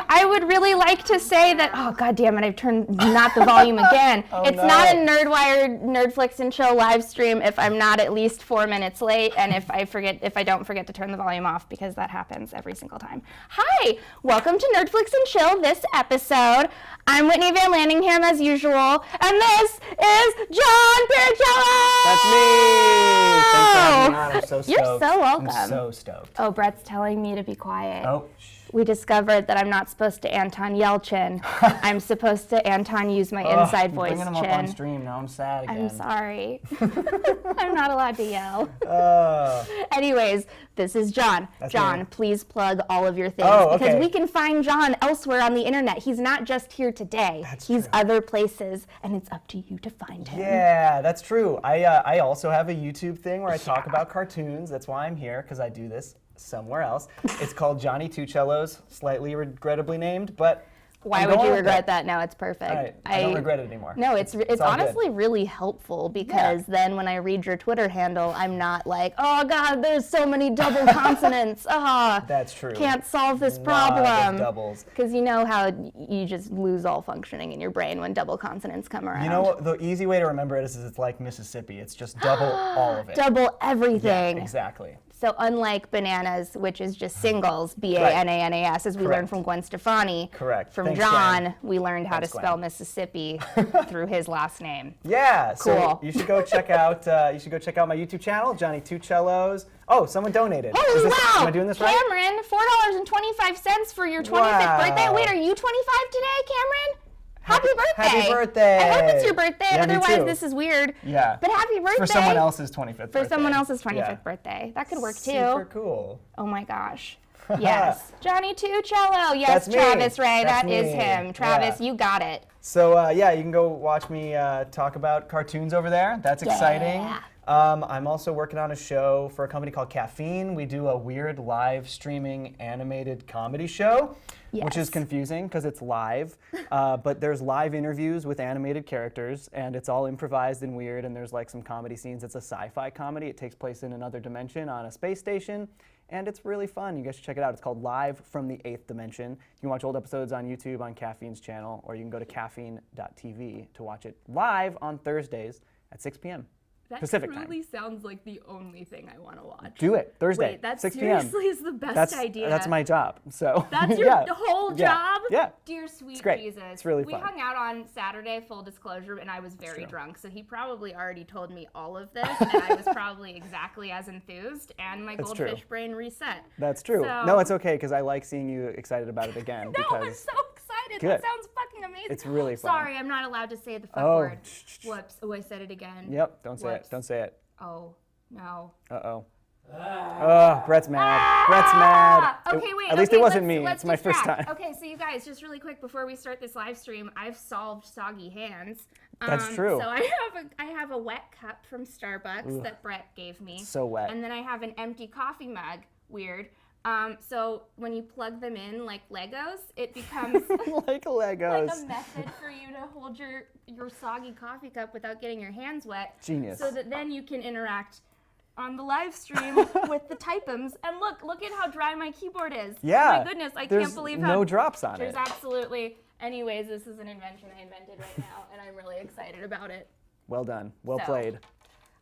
I would really like to say that, oh, God damn it, I've turned not the volume again. It's not a NerdWire Nerdflix and Chill live stream if I'm not at least 4 minutes late and if I don't forget to turn the volume off, because that happens every single time. Hi, welcome to Nerdflix and Chill this episode. I'm Whitney Van Landingham as usual, and this is John Pircello! That's me! Thanks for having me on. I'm so stoked. You're so welcome. I'm so stoked. Oh, Brett's telling me to be quiet. Oh. We discovered that I'm not supposed to Anton Yelchin. I'm supposed to Anton use my inside voice bringing him chin. up on stream. Now I'm sad again. I'm sorry. I'm not allowed to yell. Anyways, this is John. John, please plug all of your things because we can find John elsewhere on the internet. He's not just here today. He's other places, and it's up to you to find him. Yeah, that's true. I also have a YouTube thing where I talk about cartoons. That's why I'm here, because I do this somewhere else. It's called Johnny Two Cellos, slightly regrettably named, but why would you regret that? No, it's perfect. Right. I don't regret it anymore. No, it's honestly really helpful because then when I read your Twitter handle, I'm not like, oh God, there's so many double consonants. That's true. Can't solve this problem. Doubles. Because you know how you just lose all functioning in your brain when double consonants come around. You know what? The easy way to remember it is it's like Mississippi. It's just double all of it. Double everything. Yeah, exactly. So unlike bananas, which is just singles, B-A-N-A-N-A-S, as we learned from Gwen Stefani. Correct. From John, we learned how to spell Mississippi through his last name. Yeah. Cool. So you should go check out. my YouTube channel, Johnny Two Cellos. Oh, someone donated. Holy wow! Am I doing this right? Cameron, $4.25 for your 25th birthday. Wait, are you 25 today, Cameron? Happy birthday! Happy birthday! I hope it's your birthday, yeah, otherwise this is weird. Yeah. But happy birthday! For someone else's 25th birthday. For someone else's 25th birthday. That could work too. Super cool. Oh my gosh. Yes. Johnny Two Cello. Yes, That's me. Travis Ray. That's that is me. him. Travis, you got it. So you can go watch me talk about cartoons over there. That's exciting. I'm also working on a show for a company called Caffeine. We do a weird live streaming animated comedy show, which is confusing because it's live. But there's live interviews with animated characters, and it's all improvised and weird, and there's like some comedy scenes. It's a sci-fi comedy. It takes place in another dimension on a space station, and it's really fun. You guys should check it out. It's called Live from the Eighth Dimension. You can watch old episodes on YouTube on Caffeine's channel, or you can go to caffeine.tv to watch it live on Thursdays at 6 p.m. Pacific time. That truly sounds like the only thing I want to watch. Do it. Thursday, Wait, that 6 p.m. seriously is the best idea. That's my job. So that's your whole job? Yeah. Dear sweet great. Jesus. It's really We fun. hung out on Saturday, full disclosure, and I was very drunk. So he probably already told me all of this, and I was probably exactly as enthused, and my goldfish brain reset. That's true. So, no, it's okay, because I like seeing you excited about it again. No, because I'm so excited. Good. That sounds fucking amazing. It's really fun. Sorry, I'm not allowed to say the fuck word. Whoops. Oh, I said it again. Yep, don't say it. Don't say it. Oh, no. Uh-oh. Oh, Brett's mad. Brett's mad. Okay, wait. At least it wasn't me. It's my first time. Okay, so you guys, just really quick before we start this live stream, I've solved soggy hands. That's true. So I have a wet cup from Starbucks that Brett gave me. So wet. And then I have an empty coffee mug. Weird. So when you plug them in like Legos, it becomes like Legos. like a method for you to hold your soggy coffee cup without getting your hands wet. Genius. So that then you can interact on the live stream with the typeums. And look at how dry my keyboard is. Yeah. Oh my goodness, I can't believe how no drops on there's it. absolutely. Anyways, this is an invention I invented right now, and I'm really excited about it. Well done. Well played.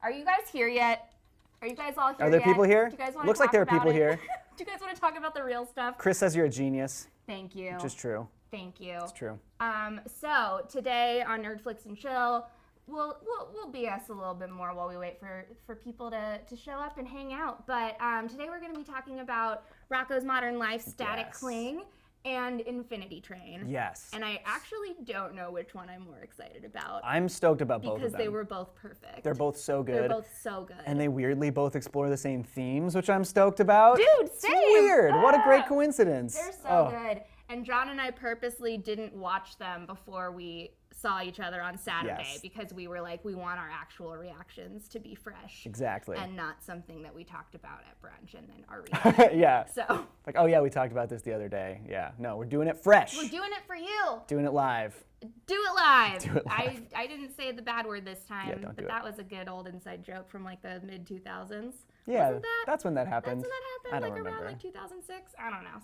Are you guys here yet? Are you guys all here yet? Are there people here? Do you guys want Looks to like there are talk people about it? here. Do you guys want to talk about the real stuff? Chris says you're a genius. Thank you. Which is true. Thank you. It's true. So today on Nerdflix and Chill, we'll BS a little bit more while we wait for people to show up and hang out. But today we're going to be talking about Rocko's Modern Life, Static Cling, and Infinity Train. Yes. And I actually don't know which one I'm more excited about. I'm stoked about both of them. Because they were both perfect. They're both so good. They're both so good. And they weirdly both explore the same themes, which I'm stoked about. Dude, same! It's weird. What a great coincidence. They're so good. And John and I purposely didn't watch them before we saw each other on Saturday because we were like, we want our actual reactions to be fresh. Exactly. And not something that we talked about at brunch and then are reading. Yeah. So. Like, oh yeah, we talked about this the other day. Yeah. No, we're doing it fresh. We're doing it for you. Doing it live. Do it live. Do it live. I didn't say the bad word this time, don't do but it. that was a good old inside joke from like the mid 2000s. Yeah, Wasn't that? that's when that happened. That's when that happened, I don't like remember. around like 2006. I don't know,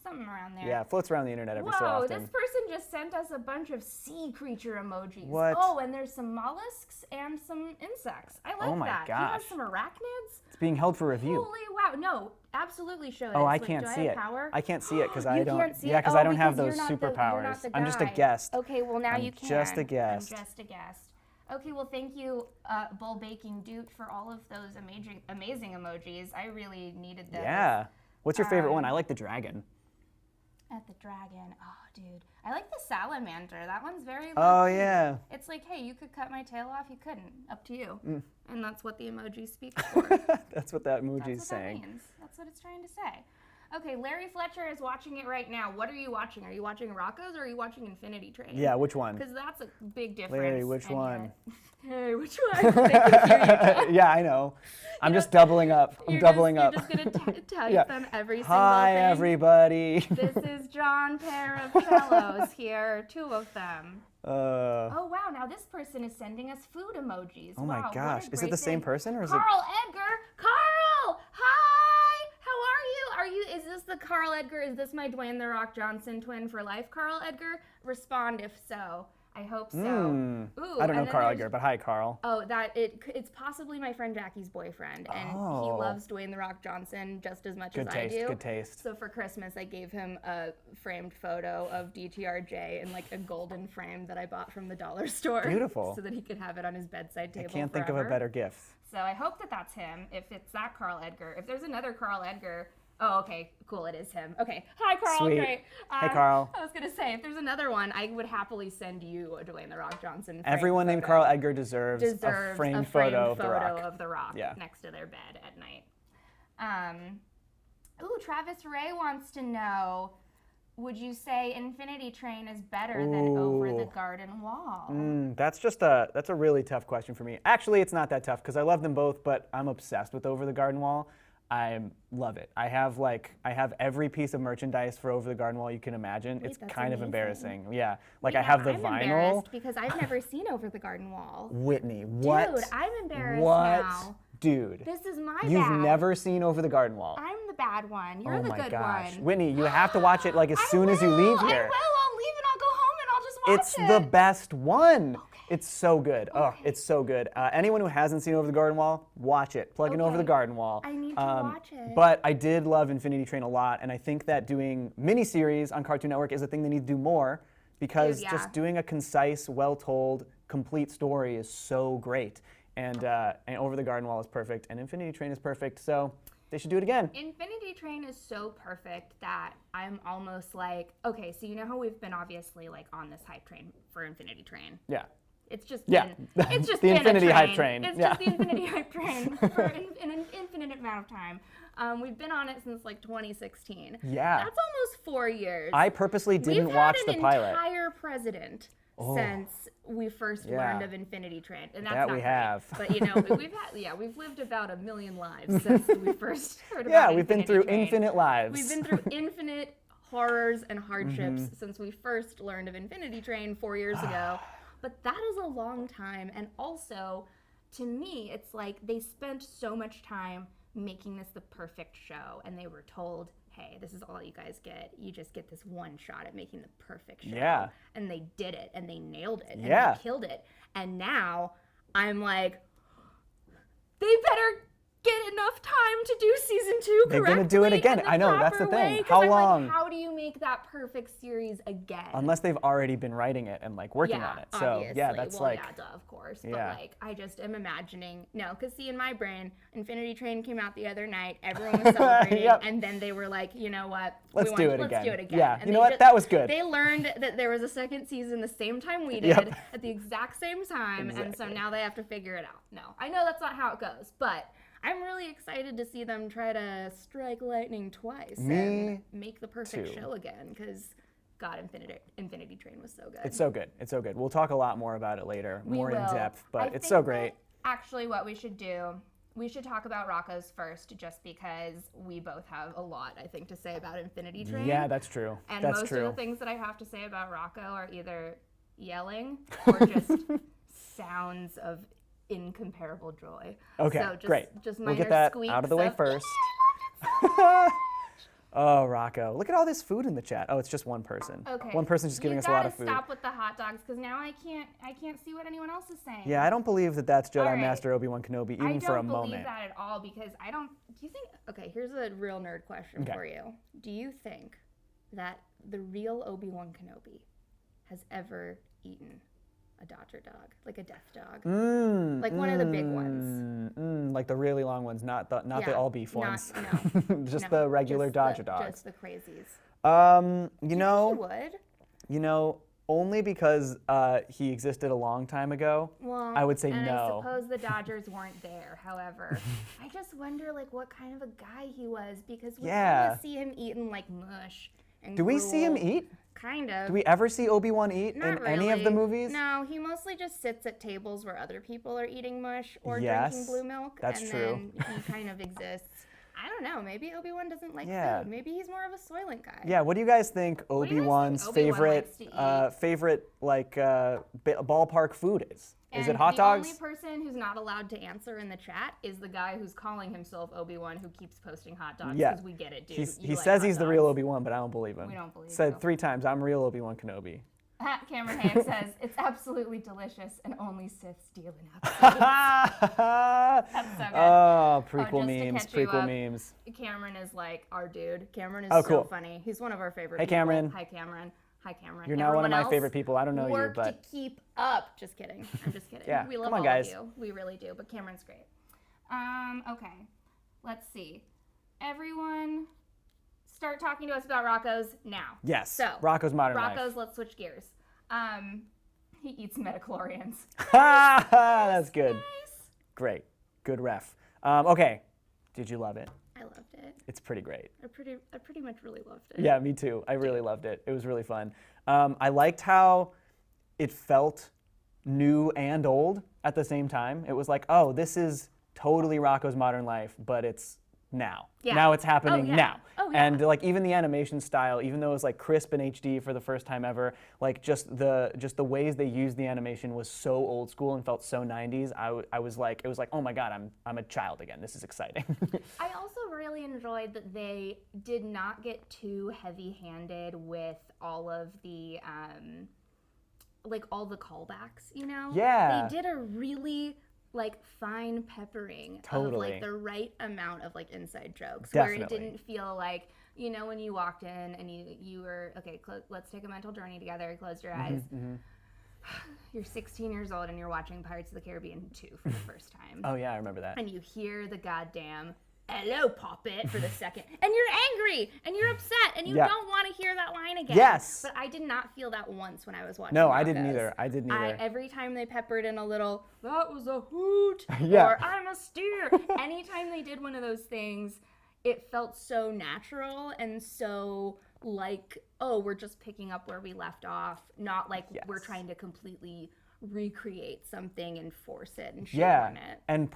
something around there. Yeah, it floats around the internet every so Whoa, often. this person just sent us a bunch of sea creature emojis. What? Oh, and there's some mollusks and some insects. I like Oh my that. gosh. He has some arachnids. It's being held for review. Holy wow. No, absolutely show this. Oh, I Like, can't do see I it. have power? I can't see it because I You don't. can't see Yeah, it? because Oh, I don't have because those you're superpowers. not the I'm just a guy. guest. Okay, well now I'm you can. just a guest. I'm just a guest. Okay, well thank you, Bull Baking Dude, for all of those amazing emojis. I really needed those. Yeah. What's your favorite one? I like the dragon. At the dragon. Oh, dude. I like the salamander. That one's very Oh, low-key. yeah. It's like, hey, you could cut my tail off. You couldn't. Up to you. And that's what the emoji speaks for. That's what that emoji's That's what saying. that means. That's what it's trying to say. Okay, Larry Fletcher is watching it right now. What are you watching? Are you watching Rocko's or are you watching Infinity Train? Yeah, which one? Because that's a big difference. Larry, which and one? Hey, which one? They can hear you. Yeah, I know. I'm just doubling up. I'm doubling up. You're just going to tell Yeah. them every single Hi, thing. everybody. This is John Pair of Cellos here, 2 of them. Oh wow, now this person is sending us food emojis. Oh my Wow, what a gosh. Is it great the same thing. person or is it? Carl Edgar! Carl! Hi! How are you? Is this the Carl Edgar? Is this my Dwayne The Rock Johnson twin for life, Carl Edgar? Respond if so. I hope so. Ooh, I don't know and then Carl there's- Edgar, but hi, Carl. Oh, it's possibly my friend Jackie's boyfriend, and he Oh. loves Dwayne The Rock Johnson just as much Good as taste, I do. good taste. So for Christmas, I gave him a framed photo of DTRJ in like a golden frame that I bought from the dollar store. Beautiful. So that he could have it on his bedside table. I can't think of a forever. better gift. So I hope that that's him. If it's that Carl Edgar, if there's another Carl Edgar. Oh, okay, cool, it is him. Okay, hi Carl, Sweet. great. Hey, Carl. I was gonna say, if there's another one, I would happily send you a Dwayne The Rock Johnson framed Everyone named photo. Carl Edgar deserves a framed photo of The Rock. of The Rock Yeah. next to their bed at night. Ooh, Travis Ray wants to know, would you say Infinity Train is better than Over the Garden Wall? That's a really tough question for me. Actually, it's not that tough because I love them both, but I'm obsessed with Over the Garden Wall. I love it. I have every piece of merchandise for Over the Garden Wall you can imagine. Wait, it's that's kind of amazing. embarrassing. Yeah, like Wait, I have now the I'm vinyl. embarrassed because I've never seen Over the Garden Wall. Whitney, what? Dude, I'm embarrassed what? now. Dude, This is my you've bad. never seen Over the Garden Wall. I'm the bad one. You're Oh the my good gosh, one. Whitney, you have to watch it like as soon as you leave I here. will. I'll leave and I'll go home and I'll just watch It's it. the best one. It's so good. Oh, it's so good. Anyone who hasn't seen Over the Garden Wall, watch it. Plug in Over the Okay. Garden Wall. I need to watch it. But I did love Infinity Train a lot, and I think that doing miniseries on Cartoon Network is a thing they need to do more because Dude, yeah. just doing a concise, well-told, complete story is so great. And Over the Garden Wall is perfect, and Infinity Train is perfect, so they should do it again. Infinity Train is so perfect that I'm almost like, okay, so you know how we've been obviously like on this hype train for Infinity Train. Yeah. It's just Yeah. been, it's just The been Infinity a hype train. It's Yeah. just the Infinity hype train for an infinite amount of time. We've been on it since like 2016. Yeah. That's almost 4 years. I purposely didn't watch the We've pilot. had an entire president since we first Yeah. learned of Infinity Train, and that's That not we great. have. But you know, we've lived about 1 million lives since we first heard about Yeah, we've been Infinity through Train. infinite lives. We've been through infinite horrors and hardships Mm-hmm. since we first learned of Infinity Train 4 years ago. But that is a long time, and also, to me, it's like they spent so much time making this the perfect show, and they were told, hey, this is all you guys get. You just get this one shot at making the perfect show. Yeah. And they did it, and they nailed it, and Yeah. they killed it. And now I'm like, they better get enough time to do season 2 They're correctly. gonna do it again. in the I know, that's the proper thing. way, 'cause How I'm long? Like, how do you make that perfect series again? Unless they've already been writing it and like working on it. So obviously. yeah, that's well, like yeah, duh, of course. Yeah. But like, I just am imagining, no, because see, in my brain, Infinity Train came out the other night. Everyone was celebrating, Yep. and then they were like, you know what? Let's do it Let's again. do it again. Yeah, And you know they what? That was good. They learned that there was a second season the same time we did Yep. at the exact same time, and so Exactly. now they have to figure it out. No, I know that's not how it goes, but I'm really excited to see them try to strike lightning twice and make the perfect too. show again, because God, Infinity Train was so good. it's so good. It's so good. We'll talk a lot more about it later, more in will. depth, but I it's think so that great. Actually, what we should do, we should talk about Rocko's first, just because we both have a lot, I think, to say about Infinity Train. Yeah, that's true. And that's most true. of the things that I have to say about Rocko are either yelling or just sounds of incomparable joy. Okay, so just, great. Just We'll minor get that squeaks out of the way of, first. Oh, Rocko. Look at all this food in the chat. Oh, it's just one person. Okay. One person's just giving us a lot of food. You gotta stop with the hot dogs, because now I can't see what anyone else is saying. Yeah, I don't believe that that's Jedi All right. Master Obi-Wan Kenobi, even for a moment. I don't believe that at all, because I don't... Do you think... Okay, here's a real nerd question for you. Do you think that the real Obi-Wan Kenobi has ever eaten a Dodger dog, like a death dog, like one of the big ones, like the really long ones, not the all beef ones, just no, the regular Dodger dogs, just the crazies. You know, he would. You know, only because he existed a long time ago. Well, I would say and no. I suppose the Dodgers weren't there. However, I just wonder like what kind of a guy he was, because we always see him eating like mush. And Do we see him eat? Kind of. Do we ever see Obi-Wan eat Not in any of the movies? No, he mostly just sits at tables where other people are eating mush or drinking blue milk. That's true. Then he kind of exists. I don't know. Maybe Obi-Wan doesn't like food. Maybe he's more of a Soylent guy. Yeah. What do you guys think Obi-Wan's favorite ballpark food is? Is it hot dogs? The only person who's not allowed to answer in the chat is the guy who's calling himself Obi-Wan, who keeps posting hot dogs, because we get it, dude. He says he's the real Obi-Wan, but I don't believe him. We don't believe Said you. 3 times, I'm real Obi-Wan Kenobi. Cameron Hank says, it's absolutely delicious, and only Siths deal in absolutes. That's so good. Oh, prequel memes. Cameron is like our dude. Cameron is cool. so funny. He's one of our favorite Hey, people. Cameron. Hi, Cameron. Hi, Cameron. You're now one of my favorite people. I don't know you, but... to keep up. Just kidding. I'm just kidding. Yeah, We love come on, all guys. of you. We really do, but Cameron's great. Okay. Let's see. Everyone... Start talking to us about Rocko's now. Yes. So, Rocko's Modern Life. Rocko's, let's switch gears. He eats metachlorians. That's good. Nice. Great. Good ref. Okay. Did you love it? I loved it. It's pretty great. I pretty much really loved it. Yeah, me too. I really loved it. It was really fun. I liked how it felt new and old at the same time. It was like, oh, this is totally Rocko's Modern Life, but it's now. Yeah. Now it's happening now. Oh, yeah. And like even the animation style, even though it was like crisp and HD for the first time ever, like just the ways they used the animation was so old school and felt so 90s. I was like, it was like, oh my God, I'm a child again. This is exciting. I also really enjoyed that they did not get too heavy-handed with all of the like all the callbacks, you know? Yeah. They did a really like fine peppering of like the right amount of like inside jokes. Definitely. Where it didn't feel like, you know, when you walked in and you were, okay, let's take a mental journey together, close your eyes. You're 16 years old and you're watching Pirates of the Caribbean 2 for the first time. Oh yeah, I remember that. And you hear the goddamn hello, Poppet, for the second. And you're angry and you're upset and you don't want to hear that line again. Yes. But I did not feel that once when I was watching No, Rocko's. I didn't either. Every time they peppered in a little, that was a hoot, Yeah. or I'm a steer. Anytime they did one of those things, it felt so natural and so like, oh, we're just picking up where we left off, not like we're trying to completely recreate something and force it and shoehorn it. And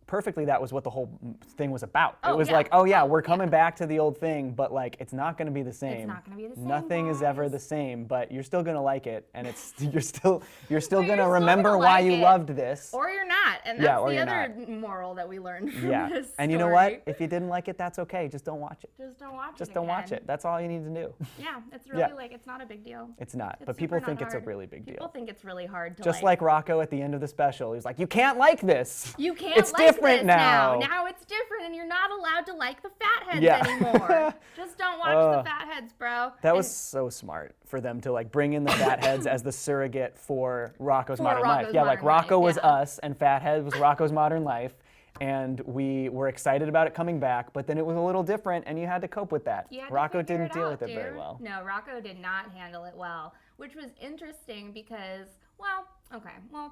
perfectly that was what the whole thing was about. Oh, it was yeah. like, oh yeah, we're coming back to the old thing, but like it's not going to be the same. It's not going to be the same. Nothing is ever the same, but you're still going to like it, and it's you're still going to still remember gonna why like you it. loved this. Or you're not, and that's the other moral that we learned from this And you know what? If you didn't like it, that's okay. Just don't watch it. Just don't watch it. Just don't watch it. That's all you need to do. Yeah, it's really like it's not a big deal. It's not, It's but people super think not it's a hard. really big deal. People think it's really hard to Just like Rocko at the end of the special, he's like, "You can't like this. You can't It's like different this now. Now it's different, and you're not allowed to like the fatheads anymore. Just don't watch the fatheads, bro." That was so smart for them to like bring in the fatheads as the surrogate for Rocko's Modern Life. Yeah, like Rocko was us and Fathead was Rocko's Modern Life. And we were excited about it coming back, but then it was a little different, and you had to cope with that. Rocko didn't deal with it very well. No, Rocko did not handle it well, which was interesting because,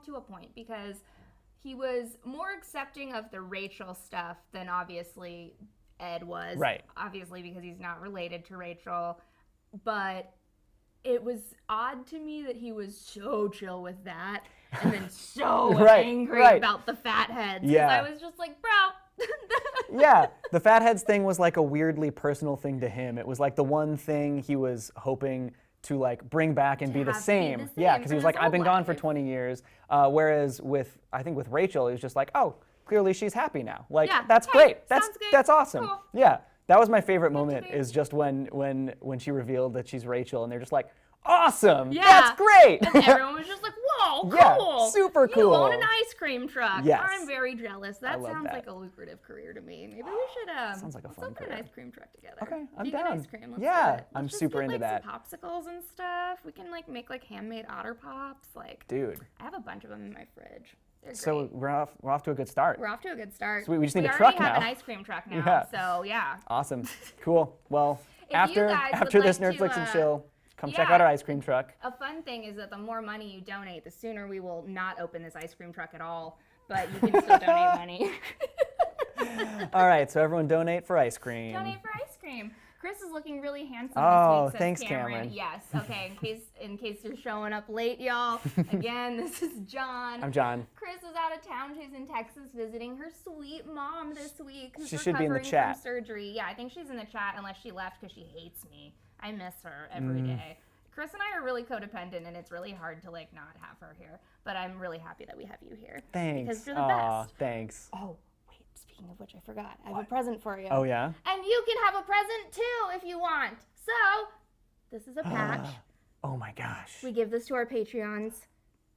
to a point, because he was more accepting of the Rachel stuff than obviously Ed was. Right. Obviously because he's not related to Rachel, but it was odd to me that he was so chill with that and then so angry about the fatheads. Yeah. I was just like, bro. Yeah, the fatheads thing was like a weirdly personal thing to him. It was like the one thing he was hoping to like bring back and be the same. Yeah, because he was like, I've been gone for 20 years. Whereas with Rachel, he was just like, oh, clearly she's happy now. Like, that's great. That's awesome. Cool. Yeah. That was my favorite moment. Is just when she revealed that she's Rachel, and they're just like, awesome. Yeah. That's great. And everyone was just like, whoa, Yeah, cool. super cool. You own an ice cream truck. Yes. I'm very jealous. That love sounds that. like a lucrative career to me. Maybe we should Sounds like a fun open career. an ice cream truck together. Okay, I'm Vegan down. Ice cream. Let's Yeah, do it. I'm Let's just super get, into like, that. Some popsicles and stuff. We can like make like handmade Otter Pops. Like, Dude. I have a bunch of them in my fridge. They're So great. we're off to a good start. We're off to a good start. So we just need a already truck have now. an ice cream truck now. Yeah. So yeah. Awesome. Cool. Well, If after you guys would this like to, Nerdflix and chill, come check yeah. out our ice cream truck. A fun thing is that the more money you donate, the sooner we will not open this ice cream truck at all. But you can still donate money. All right, so everyone donate for ice cream. Donate for ice cream. Chris is looking really handsome Oh, this week, says thanks, Cameron. Cameron. Yes. Okay. In case you're showing up late, y'all. Again, this is John. I'm John. Chris is out of town. She's in Texas visiting her sweet mom this week. Who's She should be in the recovering chat. from surgery. Yeah, I think she's in the chat unless she left because she hates me. I miss her every day. Chris and I are really codependent, and it's really hard to like not have her here. But I'm really happy that we have you here. Thanks. Because you're the Aw, best. thanks. Oh, wait. Speaking of which, I forgot. I have a present for you. Oh, yeah? And you can have a present too if you want. So, this is a patch. Oh, my gosh. We give this to our Patreons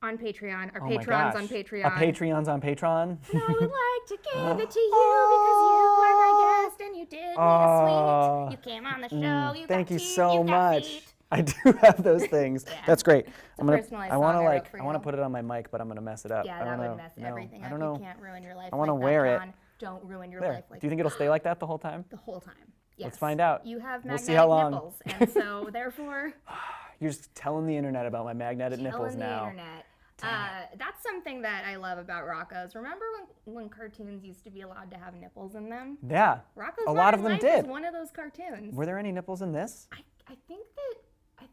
on Patreon. Our Oh my patrons gosh. on Patreon. Our Patreons on Patreon? And I would like to give it to you because you are my guest and you did me a sweet. You came on the show. You Thank got you teeth, so you got much. feet. I do have those things. Yeah. That's great. a personalized I want to song I wrote like for I want to you. put it on my mic, but I'm going to mess it up. Yeah, I that don't would know. mess No, everything I up. don't know. You can't ruin your life. I wanna like that, wear it. John. Don't ruin your There. life like Do you think it'll stay like that the whole time? the whole time. Yes. Let's find out. You have We'll magnetic see how long. nipples, and so therefore, You're just telling the internet about my magnetic nipples telling now. the internet. That's something that I love about Rocko's. Remember when cartoons used to be allowed to have nipples in them? Yeah. Rocko's A lot of Modern them Life did. is one of those cartoons. Were there any nipples in this? I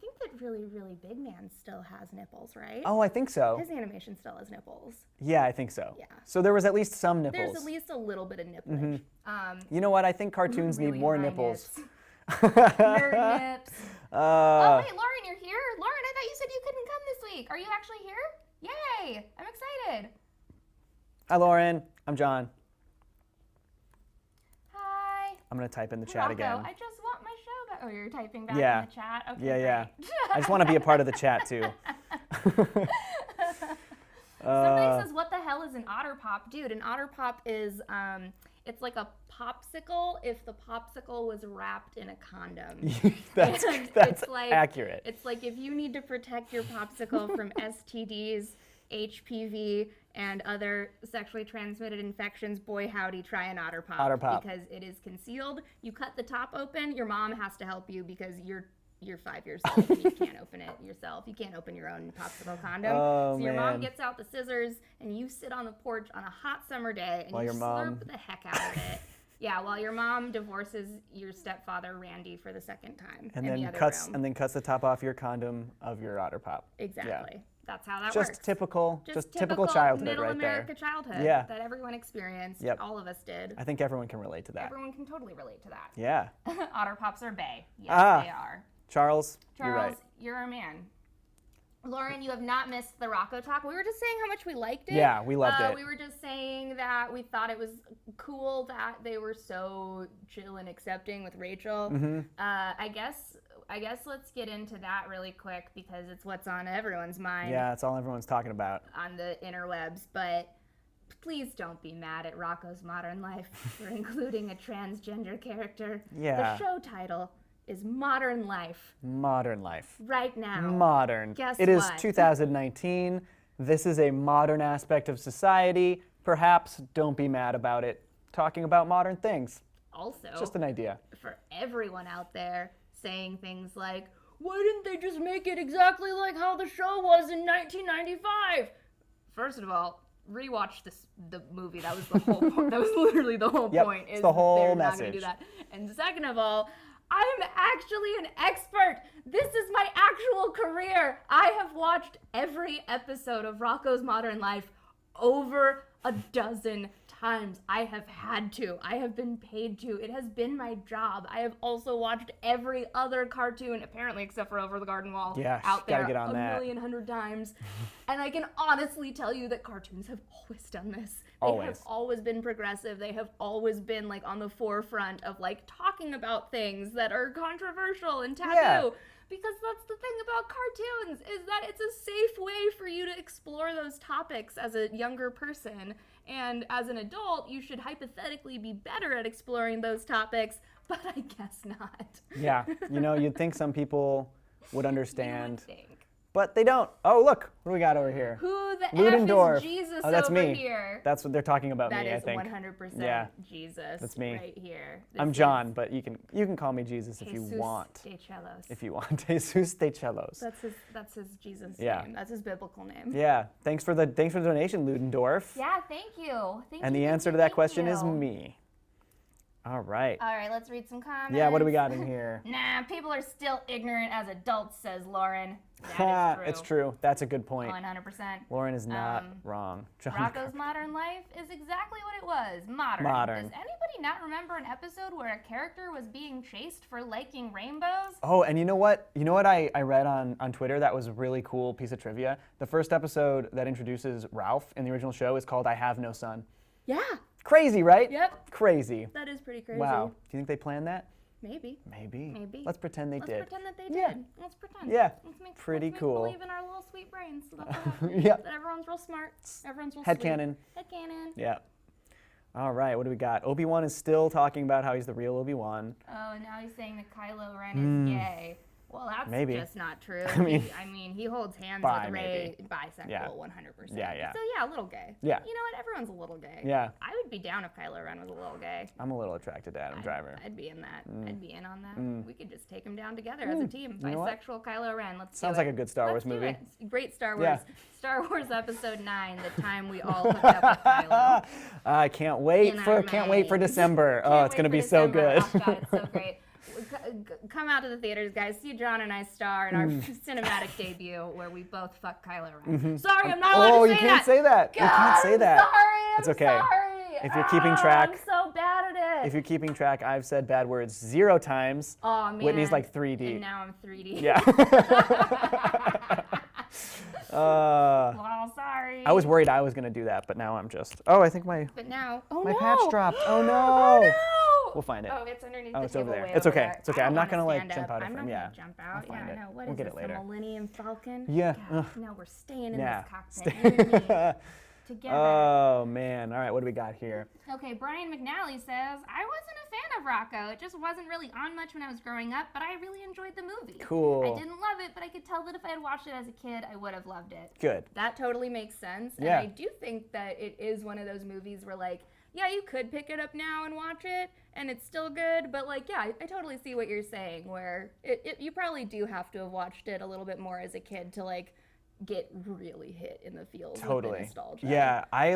think that really, really big man still has nipples, right? Oh, I think so. His animation still has nipples. Yeah, I think so. Yeah. So there was at least some nipples. There's at least a little bit of nipplage. You know what? I think cartoons Really need more high nipples. nips. Nerd nips. Oh, wait, Lauren, you're here? Lauren, I thought you said you couldn't come this week. Are you actually here? Yay! I'm excited. Hi, Lauren. I'm John. Hi. I'm going to type in the chat Rocko, again. I just want my show back. Oh, you're typing back Yeah. in the chat? Okay, Yeah. great. I just want to be a part of the chat, too. Somebody says, what the hell is an Otter Pop? Dude, an Otter Pop is, it's like a popsicle if the popsicle was wrapped in a condom. that's And that's it's like, accurate. It's like if you need to protect your popsicle from STDs, HPV, and other sexually transmitted infections, boy howdy, try an Otter Pop. Otter Pop. Because it is concealed. You cut the top open, your mom has to help you because you're 5 years old and you can't open it yourself. You can't open your own popsicle condom. Oh, so your man. mom gets out the scissors and you sit on the porch on a hot summer day and While you your mom- slurp the heck out of it. Yeah, while your mom divorces your stepfather Randy for the second time and in then the other cuts room. and then cuts the top off your condom of your Otter Pop. Exactly. That's how that Just works. typical, Just typical childhood middle right America there. childhood Yeah. that everyone experienced. Yep. All of us did. I think everyone can relate to that. Everyone can totally relate to that. Yeah. Otter Pops are bae. Yes, Ah. they are. Charles, Charles, you're right. you're our man. Lauren, you have not missed the Rocko talk. We were just saying how much we liked it. Yeah, we loved it. We were just saying that we thought it was cool that they were so chill and accepting with Rachel. Mm-hmm. I guess let's get into that really quick because it's what's on everyone's mind Yeah, that's all everyone's talking about. on the interwebs. But please don't be mad at Rocko's Modern Life for including a transgender character. Yeah. The show title is Modern Life. Modern life. Right now. Modern. Guess It is what? 2019. This is a modern aspect of society. Perhaps don't be mad about it. Talking about modern things. Also, Just an idea. for everyone out there saying things like, why didn't they just make it exactly like how the show was in 1995? First of all, rewatch the movie. That was the whole point. That was literally the whole Yep, point. it's Is the whole they're not going to do message. that. And second of all, I'm actually an expert. This is my actual career. I have watched every episode of Rocko's Modern Life over a dozen times I have had to. I have been paid to. It has been my job. I have also watched every other cartoon, apparently except for Over the Garden Wall, out there get on that. 1,100,000 times. And I can honestly tell you that cartoons have always done this. They have always been progressive. They have always been like on the forefront of like talking about things that are controversial and taboo. Yeah. Because that's the thing about cartoons, is that it's a safe way for you to explore those topics as a younger person. And as an adult, you should hypothetically be better at exploring those topics, but I guess not. Yeah, you'd think some people would understand, You would think. but they don't. Oh, look, what do we got over here? Who the Ludendorff. F is Jesus that's over me. here? That's what they're talking about That me, I think. That is 100% Yeah. Jesus That's me. right here. I'm John, but you can call me Jesus if you Jesus want. de Cellos. If you want. Jesus de Cellos. That's his Jesus Yeah. name. That's his biblical name. Yeah, thanks for the donation, Ludendorff. Yeah, thank you. And the answer to that question is me. All right. All right, let's read some comments. Yeah, what do we got in here? Nah, people are still ignorant as adults, says Lauren. That is true. It's true. That's a good point. 100%. Lauren is not wrong. John Rocko's modern life is exactly what it was. Modern. Does anybody not remember an episode where a character was being chased for liking rainbows? Oh, and you know what? I read on Twitter that was a really cool piece of trivia. The first episode that introduces Ralph in the original show is called I Have No Son. Yeah. Crazy, right? Yep. Crazy. That is pretty crazy. Wow. Do you think they planned that? Maybe. Maybe. Let's pretend they did. Let's pretend that they did. Yeah. Let's pretend. Yeah. Let's make cool. believe in our little sweet brains. So that's what happens. Yep. That everyone's real smart. Everyone's real Headcanon. sweet. Headcanon. Yeah. All right, what do we got? Obi-Wan is still talking about how he's the real Obi-Wan. Oh, and now he's saying that Kylo Ren is gay. Well, that's Maybe. just not true. I mean, he holds hands bi, with Rey, maybe. bisexual, Yeah. 100%. Yeah. So yeah, a little gay. Yeah. You know what? Everyone's a little gay. Yeah. I would be down if Kylo Ren was a little gay. I'm a little attracted to Adam Driver. I'd be in that. I'd be in on that. We could just take him down together as a team. You know what? Bisexual Kylo Ren. Let's Sounds do like a good Star Wars Let's do movie. it. Great Star Wars. Yeah. Star Wars Episode 9, the time we all hooked up with Kylo. I can't wait for December. Oh, it's gonna be so good. Oh, God, it's so great. Come out to the theaters, guys. See John and I star in our cinematic debut where we both fuck Kylo Ren. Sorry, I'm not allowed to say that. Oh, you can't say that. God, You can't say that. Sorry, It's okay. Sorry. If you're keeping track, I'm so bad at it. If you're keeping track, I've said bad words 0 times. Oh, man. Whitney's like 3D. And now I'm 3D. Yeah. Well, sorry. I was worried I was gonna do that, but now I'm just. Oh, I think my patch dropped. Oh no. Oh no. We'll find it. Oh, it's underneath Oh, the it's table. over there. Way It's over okay. there. It's okay. I I'm don't not gonna wanna like stand jump up. out of I'm frame. not Yeah. gonna jump out. I'll find it. No. What We'll is get this, it later. the Millennium Falcon? Yeah. God, no, we're staying in Yeah. this cockpit. You and me, together. Oh man. All right. What do we got here? Okay, Brian McNally says, I wasn't a fan of Rocko. It just wasn't really on much when I was growing up, but I really enjoyed the movie. Cool. I didn't love it, but I could tell that if I had watched it as a kid, I would have loved it. Good. That totally makes sense. Yeah. And I do think that it is one of those movies where, like, yeah, you could pick it up now and watch it, and it's still good, but, like, yeah, I totally see what you're saying, where you probably do have to have watched it a little bit more as a kid to, like, get really hit in the feels with the nostalgia. Yeah, I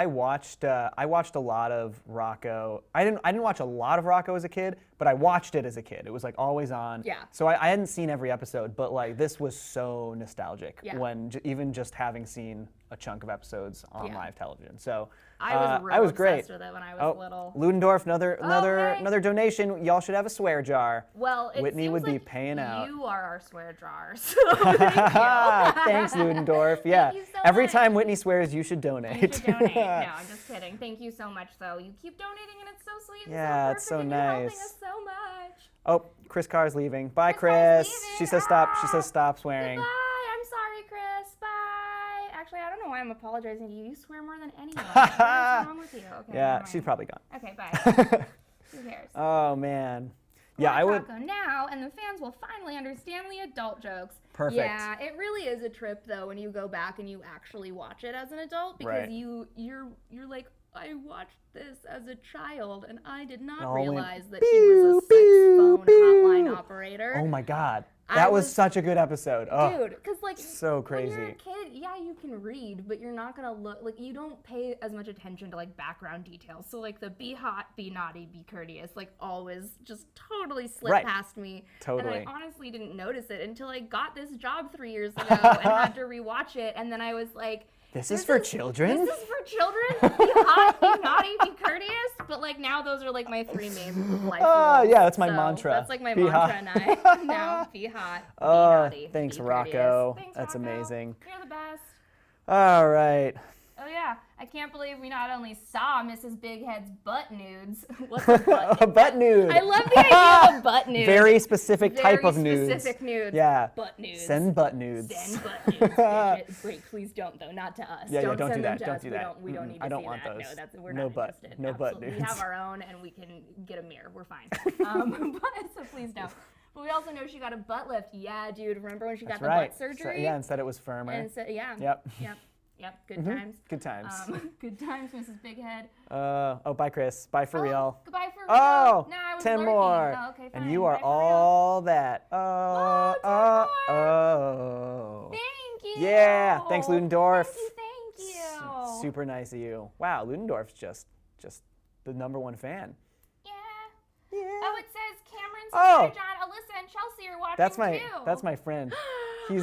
watched a lot of Rocko. I didn't watch a lot of Rocko as a kid, but I watched it as a kid. It was like always on. Yeah. So I hadn't seen every episode, but like this was so nostalgic when even just having seen a chunk of episodes on live television. So I was great. Obsessed with it when I was little. Ludendorff, another Okay. donation. Y'all should have a swear jar. Well, it Whitney seems would be like paying out. You are our swear jar, so thank you. Thanks, Ludendorff. Yeah. you so Every much. time Whitney swears, you should donate. You should donate. No, I'm just kidding. Thank you so much, though. You keep donating, and it's so sweet and Yeah, so it's perfect, so and you're helping nice. us so much. Oh, Chris Carr's leaving. Bye, Chris Carr's Chris. leaving. She says stop. She Ah. says stop swearing. Goodbye. I'm sorry, Chris. Bye. Actually, I don't know why I'm apologizing to you. You swear more than anyone. What's wrong with you? Okay. Yeah, never she's mind. probably gone. Okay, bye. Who cares? Oh man. Yeah, I would. Rocko now, and the fans will finally understand the adult jokes. Perfect. Yeah, it really is a trip though when you go back and you actually watch it as an adult because Right. you're like, I watched this as a child and I did not All went realize that he was a sex phone hotline operator. Oh my God. I That was was- such a good episode. Oh, Dude, because like so when you're a crazy. kid, yeah, you can read, but you're not gonna look like you don't pay as much attention to like background details. So like the be hot, be naughty, be courteous, like always just totally slipped Right. past me. Totally. And I honestly didn't notice it until I got this job 3 years ago and had to rewatch it, and then I was like, This is for children? This is for children. Be hot, be naughty, be courteous. But like now those are like my 3 main life rules. Yeah, that's my mantra. That's like my Be mantra hot. now. Be hot, be naughty, Thanks, be Rocko. courteous. Thanks, That's Rocko. amazing. You're the best. All right. Oh yeah, I can't believe we not only saw Mrs. Bighead's butt nudes. What's a butt? A butt nude. I love the idea of a butt nude. Very specific type of nudes. Very specific nudes. Yeah. Butt nudes. Send butt nudes. Send butt nudes. Bitch. Great, please don't though, not to us. Yeah, don't don't send do them that. to Don't us. do that. We don't need to I don't see want that. those. No, we're No not butt. interested. No butt Absolutely. nudes. We have our own and we can get a mirror. We're fine. So please don't. But we also know she got a butt lift. Yeah, dude. Remember when she got the butt surgery? So, yeah, and said it was firmer. And so, yeah. Yep. Yep. Good times. Good times. Good times, Mrs. Bighead. Bye, Chris. Bye for real. Goodbye for real. Oh, No, I was 10 lurking. more. Oh, okay, fine. And you are Bye for real. all that. Thank you. Yeah. Thanks, Ludendorff. Thank you. Super nice of you. Wow, Ludendorff's just the #1 fan. Yeah. Yeah. Oh, it says Cameron, Oh. Savannah, John, Alyssa, and Chelsea are watching That's my friend. He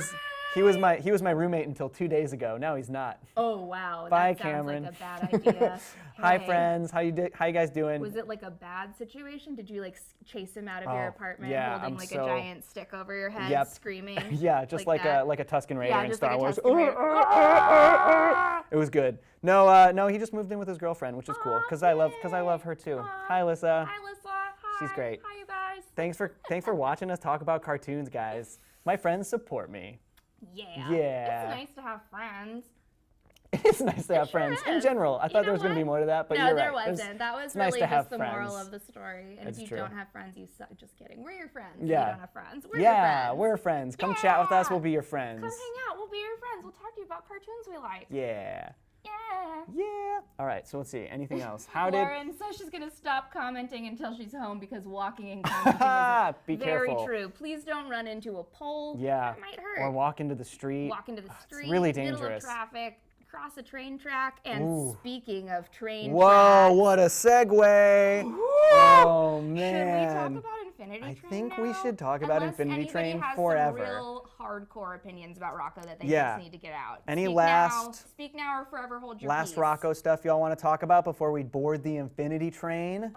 was my roommate until 2 days ago. Now he's not. Oh wow. Bye, that sounds Cameron. like a bad idea. Hi, Hey. friends. How you guys doing? Was it like a bad situation? Did you like chase him out of your apartment yeah, holding I'm like so- a giant stick over your head, Yep. screaming? Yeah, just like that? a Tusken Raider Yeah, in just Star like a Wars. Tusken Raider. It was good. No, he just moved in with his girlfriend, which is cool because I love her too. Hi, Alyssa. Hi, Alyssa. Hi. She's great. Hi, you guys. Thanks for watching us talk about cartoons, guys. My friends support me. Yeah. Yeah. It's nice to have friends. It's nice to have sure friends in is. general. I thought there was going to be more to that, but No, you're there right. wasn't. That was it's nice really to have just the moral friends. of the story. And It's if you true. don't have friends, you suck. Just kidding. We're your friends. Yeah. You don't have friends. We're your Yeah, friends. we're friends. Come chat with us. Yeah. We'll be your friends. Come hang out. We'll be your friends. We'll talk to you about cartoons we like. Yeah. Yeah. Yeah. All right. So let's see. Anything else? How did? Lauren says she's gonna stop commenting until she's home because walking and commenting is Be very careful. true. Please don't run into a pole. Yeah. That might hurt. Or walk into the street. Walk into the street. It's really Middle of dangerous. traffic. Cross a train track. And Ooh. speaking of train Whoa! tracks, What a segue! Oh man. should we talk about Infinity I Train think we now? should talk about Unless Infinity anybody Train has forever. Some real hardcore opinions about Rocko that they Yeah. just need to get out. Any Speak now or forever hold your Last peace. Rocko stuff y'all want to talk about before we board the Infinity Train?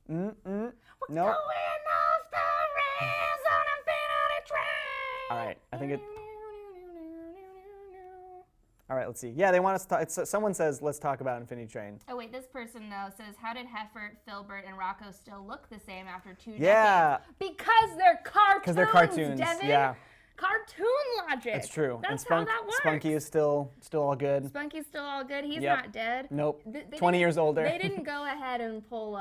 Nope. Going off the rails on Infinity Train. All right. I think it. All right. Let's see. Yeah, they want us to. Someone says let's talk about Infinity Train. Oh wait, this person though says, how did Heffert, Filbert, and Rocko still look the same after 2 Yeah. decades? Because they're cartoons. Because they're cartoons. Devin. Yeah. Cartoon logic. That's true. That's and how that works. Spunky is still all good. Spunky's still all good. He's Yep. not dead. Nope. They 20 years older. They didn't go ahead and pull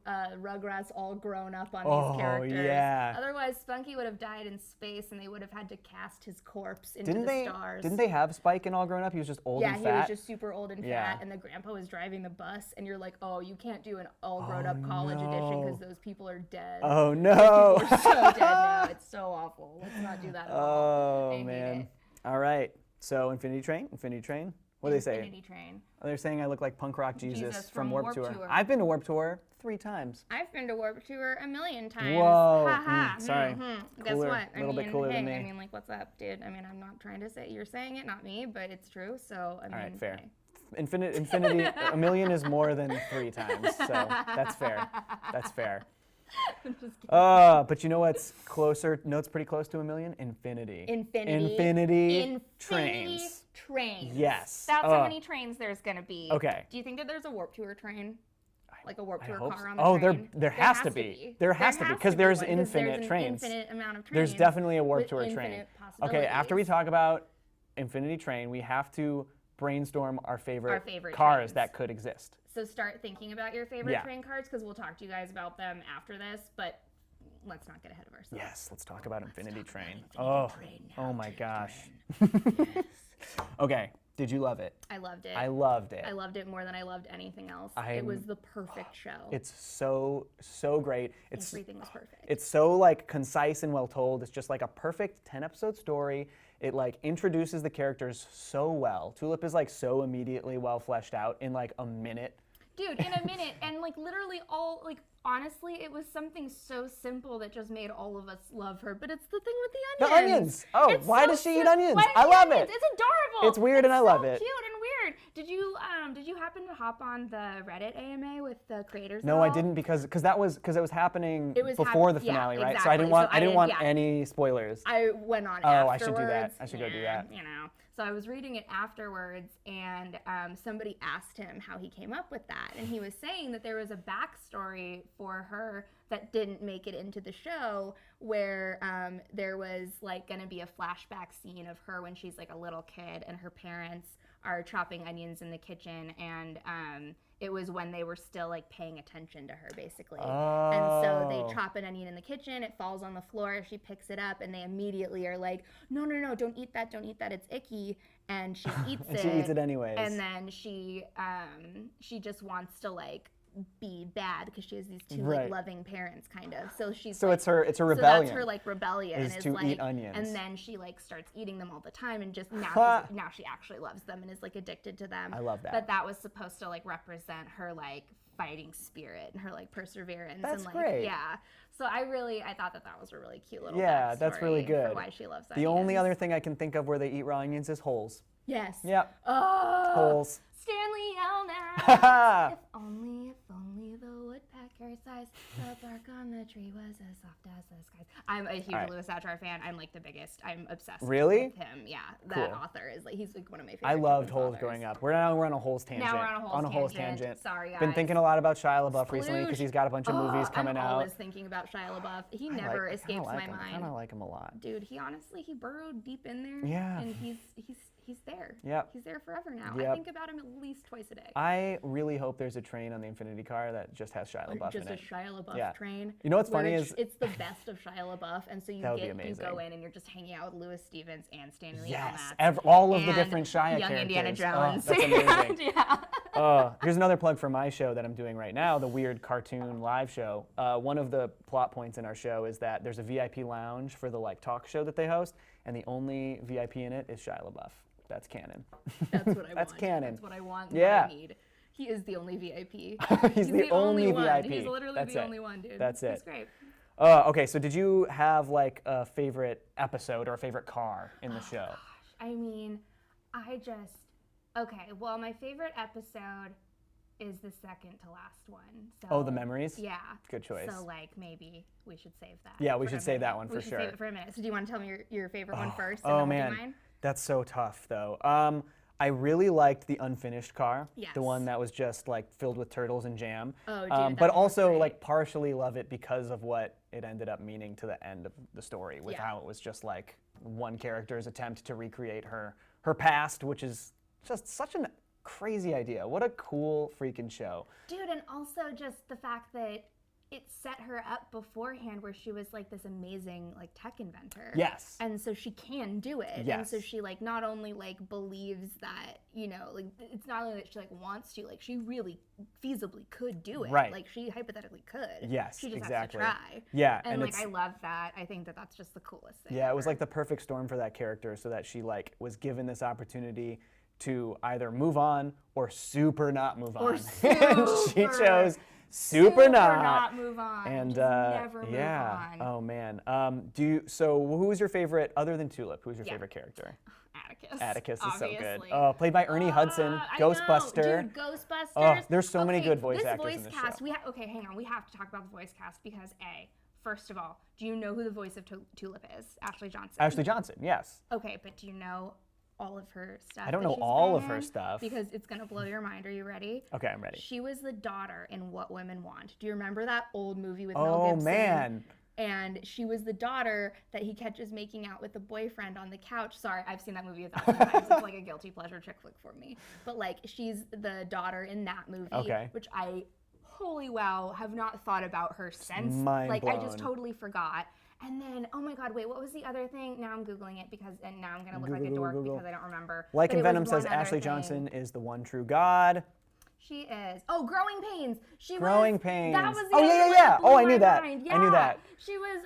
Rugrats all grown up on Oh, these characters. yeah. Otherwise, Spunky would have died in space, and they would have had to cast his corpse into the stars. Didn't they have Spike and all grown up? He was just old Yeah, and he fat. was just super old and Yeah. fat, and the grandpa was driving the bus, and you're like, oh, you can't do an all grown up college edition because those people are dead. Oh no. They're so dead now. It's so awful. Let's not do that at all. I Oh hate man. it. All right. So Infinity Train. What do they say? Infinity Train. Oh, they're saying I look like punk rock Jesus, Jesus from from Warped Warped Tour. Tour. I've been to Warped Tour 3 times. I've been to Warped Tour a million times. Whoa. Ha ha. Sorry. Guess Cooler. what? A little bit cooler hey, than me. I mean, like, what's up, dude? I mean, I'm not trying to say you're saying it, not me, but it's true. So I mean, All right, fair. hey. Infinity, a million is more than 3 times, so that's fair. That's fair. But you know what's closer? No, it's pretty close to a million. Infinity. Infinity trains. Trains. Yes. That's how many trains there's gonna be. Okay. Do you think that there's a Warped Tour train? Like a Warped I Tour hope car so. on the Oh, train? there has to be. There has to be because there's one, infinite there's trains. An infinite amount of trains. There's definitely a Warped with Tour train. infinite Okay, after we possibilities. talk about Infinity Train, we have to brainstorm our favorite cars trains. that could exist. So start thinking about your favorite Yeah. train cars because we'll talk to you guys about them after this, but let's not get ahead of ourselves. Yes, let's talk about Infinity Train. Train now, Oh my gosh. Okay, did you love it? I loved it. I loved it. I loved it more than I loved anything else. It I'm- was the perfect show. It's so great. Everything was perfect. It's so like concise and well told. It's just like a perfect 10-episode story. It like introduces the characters so well. Tulip is like so immediately well fleshed out in like a minute. Dude, in a minute, and like literally all, like honestly, it was something so simple that just made all of us love her. But it's the thing with the The onions. onions. Oh, It's why so does she eat sim- onions? Why does I she eat love onions? it. It's adorable. It's weird and I love so it. Cute and Did you happen to hop on the Reddit AMA with the creators? No, I didn't because it was happening before the finale, right? Exactly. So I didn't want any spoilers. I went on afterwards. afterwards. I should do that. I should go do that. So I was reading it afterwards, and somebody asked him how he came up with that, and he was saying that there was a backstory for her that didn't make it into the show, where there was like going to be a flashback scene of her when she's like a little kid, and her parents are chopping onions in the kitchen, and it was when they were still like paying attention to her, basically. Oh. And so they chop an onion in the kitchen, it falls on the floor, she picks it up, and they immediately are like, no, don't eat that, it's icky. And she eats and it. She eats it anyways. And then she just wants to like be bad because she has these two like loving parents, kind of. So she's so like, it's her rebellion. So that's her like rebellion is to like, eat onions. And then she like starts eating them all the time, and just now she actually loves them and is like addicted to them. I love that. But that was supposed to like represent her like fighting spirit and her like perseverance. That's and like great. Yeah. So I thought that was a really cute little that's really good. For why she loves onions. The only other thing I can think of where they eat raw onions is holes. Yes. Yep. Oh. Holes. Stanley Elner. if only the woodpecker size, the bark on the tree was as soft as the skies. I'm a huge Louis Satchar fan. I'm like the biggest. I'm obsessed with him. Yeah, that author is like, he's like one of my favorite. I loved Holes growing up. We're on a Holes tangent. Now we're on a Holes tangent. Sorry, guys. Been thinking a lot about Shia LaBeouf recently because he's got a bunch of movies coming out. I'm always thinking about Shia LaBeouf. He never escapes my mind. I kind of like him a lot. Dude, he burrowed deep in there. Yeah. And he's there. Yep. He's there forever now. Yep. I think about him at least twice a day. I really hope there's a train on the Infinity Car that just has Shia LaBeouf in it. Just a Shia LaBeouf train. You know what's funny is it's the best of Shia LaBeouf, and so you go in and you're just hanging out with Louis Stevens and Stanley. Yes, all of the different Shia young characters. Indiana Jones. Oh, that's amazing. Yeah. Here's another plug for my show that I'm doing right now, the Weird Cartoon Live Show. One of the plot points in our show is that there's a VIP lounge for the like talk show that they host, and the only VIP in it is Shia LaBeouf. That's canon. That's what I want. That's canon. That's what I want. Yeah. What I need. He is the only VIP. He's the only VIP. He's literally the only one, dude. That's it. That's great. Okay, so did you have like a favorite episode or a favorite car in the show? Gosh. I mean, well, my favorite episode is the second to last one. So, the memories? Yeah. Good choice. So like maybe we should save that. Yeah, we should save that one for sure. Save it for a minute. So do you want to tell me your favorite one first? Oh man, that's so tough though. I really liked the unfinished car, the one that was just like filled with turtles and jam. Oh, dude, but also like partially love it because of what it ended up meaning to the end of the story, with how it was just like one character's attempt to recreate her past, which is just such a crazy idea. What a cool freaking show. Dude, and also just the fact that it set her up beforehand where she was like this amazing like tech inventor. Yes. And so she can do it. Yes. And so she like not only like believes that, you know, like it's not only that she like wants to, like she really feasibly could do it. Right. Like she hypothetically could. Yes, she just exactly. has to try. Yeah. And like I love that. I think that that's just the coolest thing. Yeah, it was like the perfect storm for that character, so that she like was given this opportunity to either move on or super not move on. And she chose super not move on. And just never move on. Oh man. So who was your favorite other than Tulip? Who's your favorite character? Atticus. Atticus is obviously. so good. Oh, played by Ernie Hudson, Ghostbuster. Dude, Ghostbusters. Oh, there's so many good voice actors in this cast, show. hang on. We have to talk about the voice cast because first of all, do you know who the voice of Tulip is? Ashley Johnson. Ashley Johnson, yes. Okay, but do you know all of her stuff? I don't know all of her stuff. Because it's going to blow your mind. Are you ready? Okay, I'm ready. She was the daughter in What Women Want. Do you remember that old movie with Mel Gibson? Oh, man. And she was the daughter that he catches making out with the boyfriend on the couch. Sorry, I've seen that movie 1,000 times. It's like a guilty pleasure chick flick for me. But like, she's the daughter in that movie, which I, holy wow, have not thought about her since. Mind like, blown. I just totally forgot. And then, oh my God, wait, what was the other thing? Now I'm Googling it and now I'm gonna look like a dork because I don't remember. Like and Venom says Ashley Johnson is the one true God. She is. Oh, Growing Pains. Growing Pains. That was the yeah. Oh, I knew that. Yeah. I knew that. She was,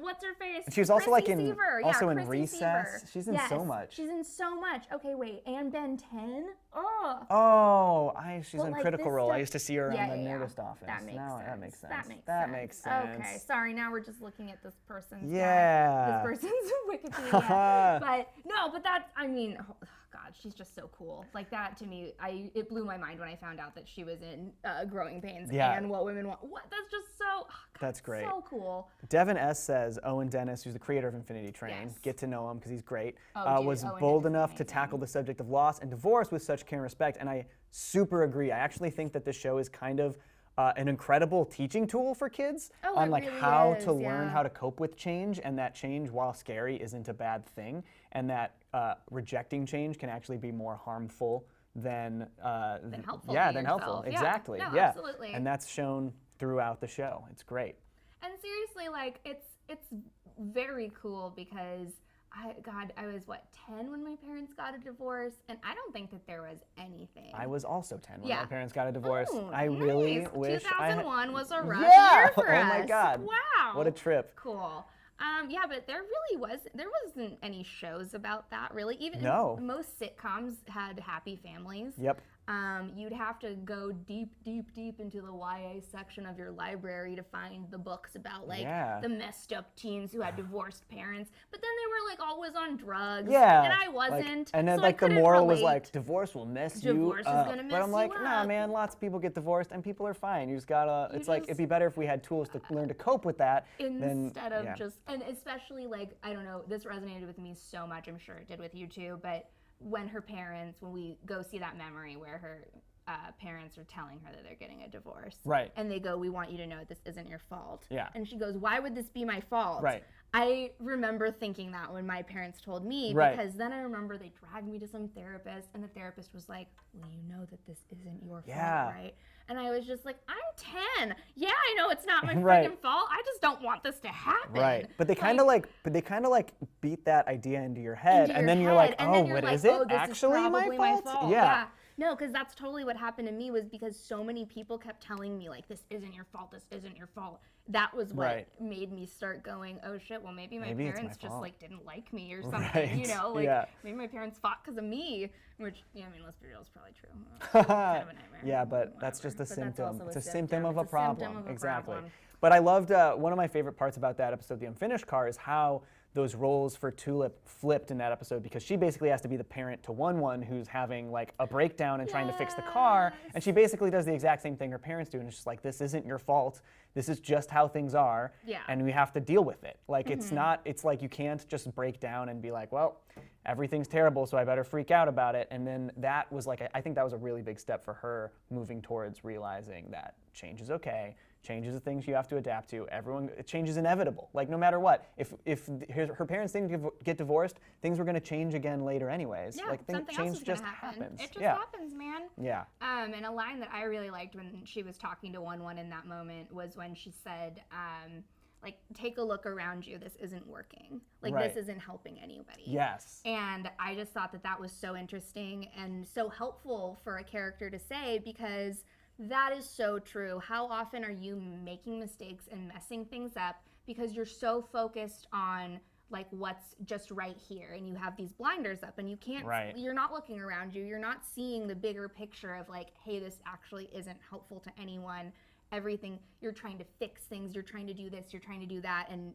what's her face? She was also Chrissy like in, Seaver. also in Chrissy Recess. Seaver. She's in so much. She's in so much. Okay, wait. And Ben 10? Oh. Oh, she's in like Critical Role. I used to see her in the Nerdist office. That makes sense. That makes sense. That makes sense. Okay, sorry. Now we're just looking at this person's this person's Wikipedia. But no, but that's, I mean, oh, God, God, she's just so cool. Like that to me, it blew my mind when I found out that she was in Growing Pains and What Women Want. What? That's just so. Oh, God, that's great. So cool. Devin S. says Owen Dennis, who's the creator of Infinity Train, get to know him because he's great, was Owen bold Dennis enough to tackle the subject of loss and divorce with such care and respect. And I super agree. I actually think that this show is kind of an incredible teaching tool for kids on like really how is, to learn how to cope with change, and that change, while scary, isn't a bad thing, and that rejecting change can actually be more harmful than helpful. than helpful. Exactly. No, Yeah. absolutely. And that's shown throughout the show. It's great. And seriously, like it's very cool because I was 10 when my parents got a divorce, and I don't think that there was anything. I was also 10 when my parents got a divorce. Oh, I really wish 2001 was a rough year for us. Oh my God. Wow. What a trip. Cool. But there wasn't any shows about that really. Even most sitcoms had happy families. Yep. You'd have to go deep into the YA section of your library to find the books about the messed up teens who had divorced parents. But then they were like always on drugs. Yeah. And I wasn't. And then so like the moral was like divorce will mess you up. Divorce is gonna mess But I'm like, you nah, up. man, lots of people get divorced and people are fine. You just gotta it'd be better if we had tools to learn to cope with that instead of just, and especially like, I don't know, this resonated with me so much. I'm sure it did with you too, but when we go see that memory where her parents are telling her that they're getting a divorce. Right. And they go, we want you to know this isn't your fault. Yeah. And she goes, why would this be my fault? Right. I remember thinking that when my parents told me, because then I remember they dragged me to some therapist, and the therapist was like, well, you know that this isn't your fault, right? And I was just like, I'm 10. Yeah, I know it's not my freaking fault. I just don't want this to happen. Right. But they kind of like beat that idea into your head, and then you're like, oh, what is it? Actually my fault? Yeah. No, because that's totally what happened to me, was because so many people kept telling me, like, this isn't your fault, this isn't your fault. That was what made me start going, oh shit, well maybe my parents just like didn't like me or something, you know? Like maybe my parents fought because of me, which, let's be real, is probably true. Kind of a nightmare. Yeah, but that's just a symptom. It's a symptom of a problem. Exactly. Problem. But I loved, one of my favorite parts about that episode, The Unfinished Car, is how those roles for Tulip flipped in that episode, because she basically has to be the parent to One who's having like a breakdown and trying to fix the car, and she basically does the exact same thing her parents do, and it's just like, this isn't your fault, this is just how things are, and we have to deal with it. Like it's like you can't just break down and be like, well, everything's terrible, so I better freak out about it. And then that was like, I think that was a really big step for her moving towards realizing that change is okay. Change is the things you have to adapt to. Change is inevitable. Like no matter what, if her parents didn't get divorced, things were going to change again later anyways. Yeah, like change just happens. It just happens, man. Yeah. And a line that I really liked when she was talking to One in that moment was when she said, like, take a look around you. This isn't working. Like, this isn't helping anybody. Yes. And I just thought that was so interesting and so helpful for a character to say, because that is so true. How often are you making mistakes and messing things up because you're so focused on like what's just right here, and you have these blinders up, and you can't, you're not looking around you, you're not seeing the bigger picture of like, hey, this actually isn't helpful to anyone. Everything, you're trying to fix things, you're trying to do this, you're trying to do that, and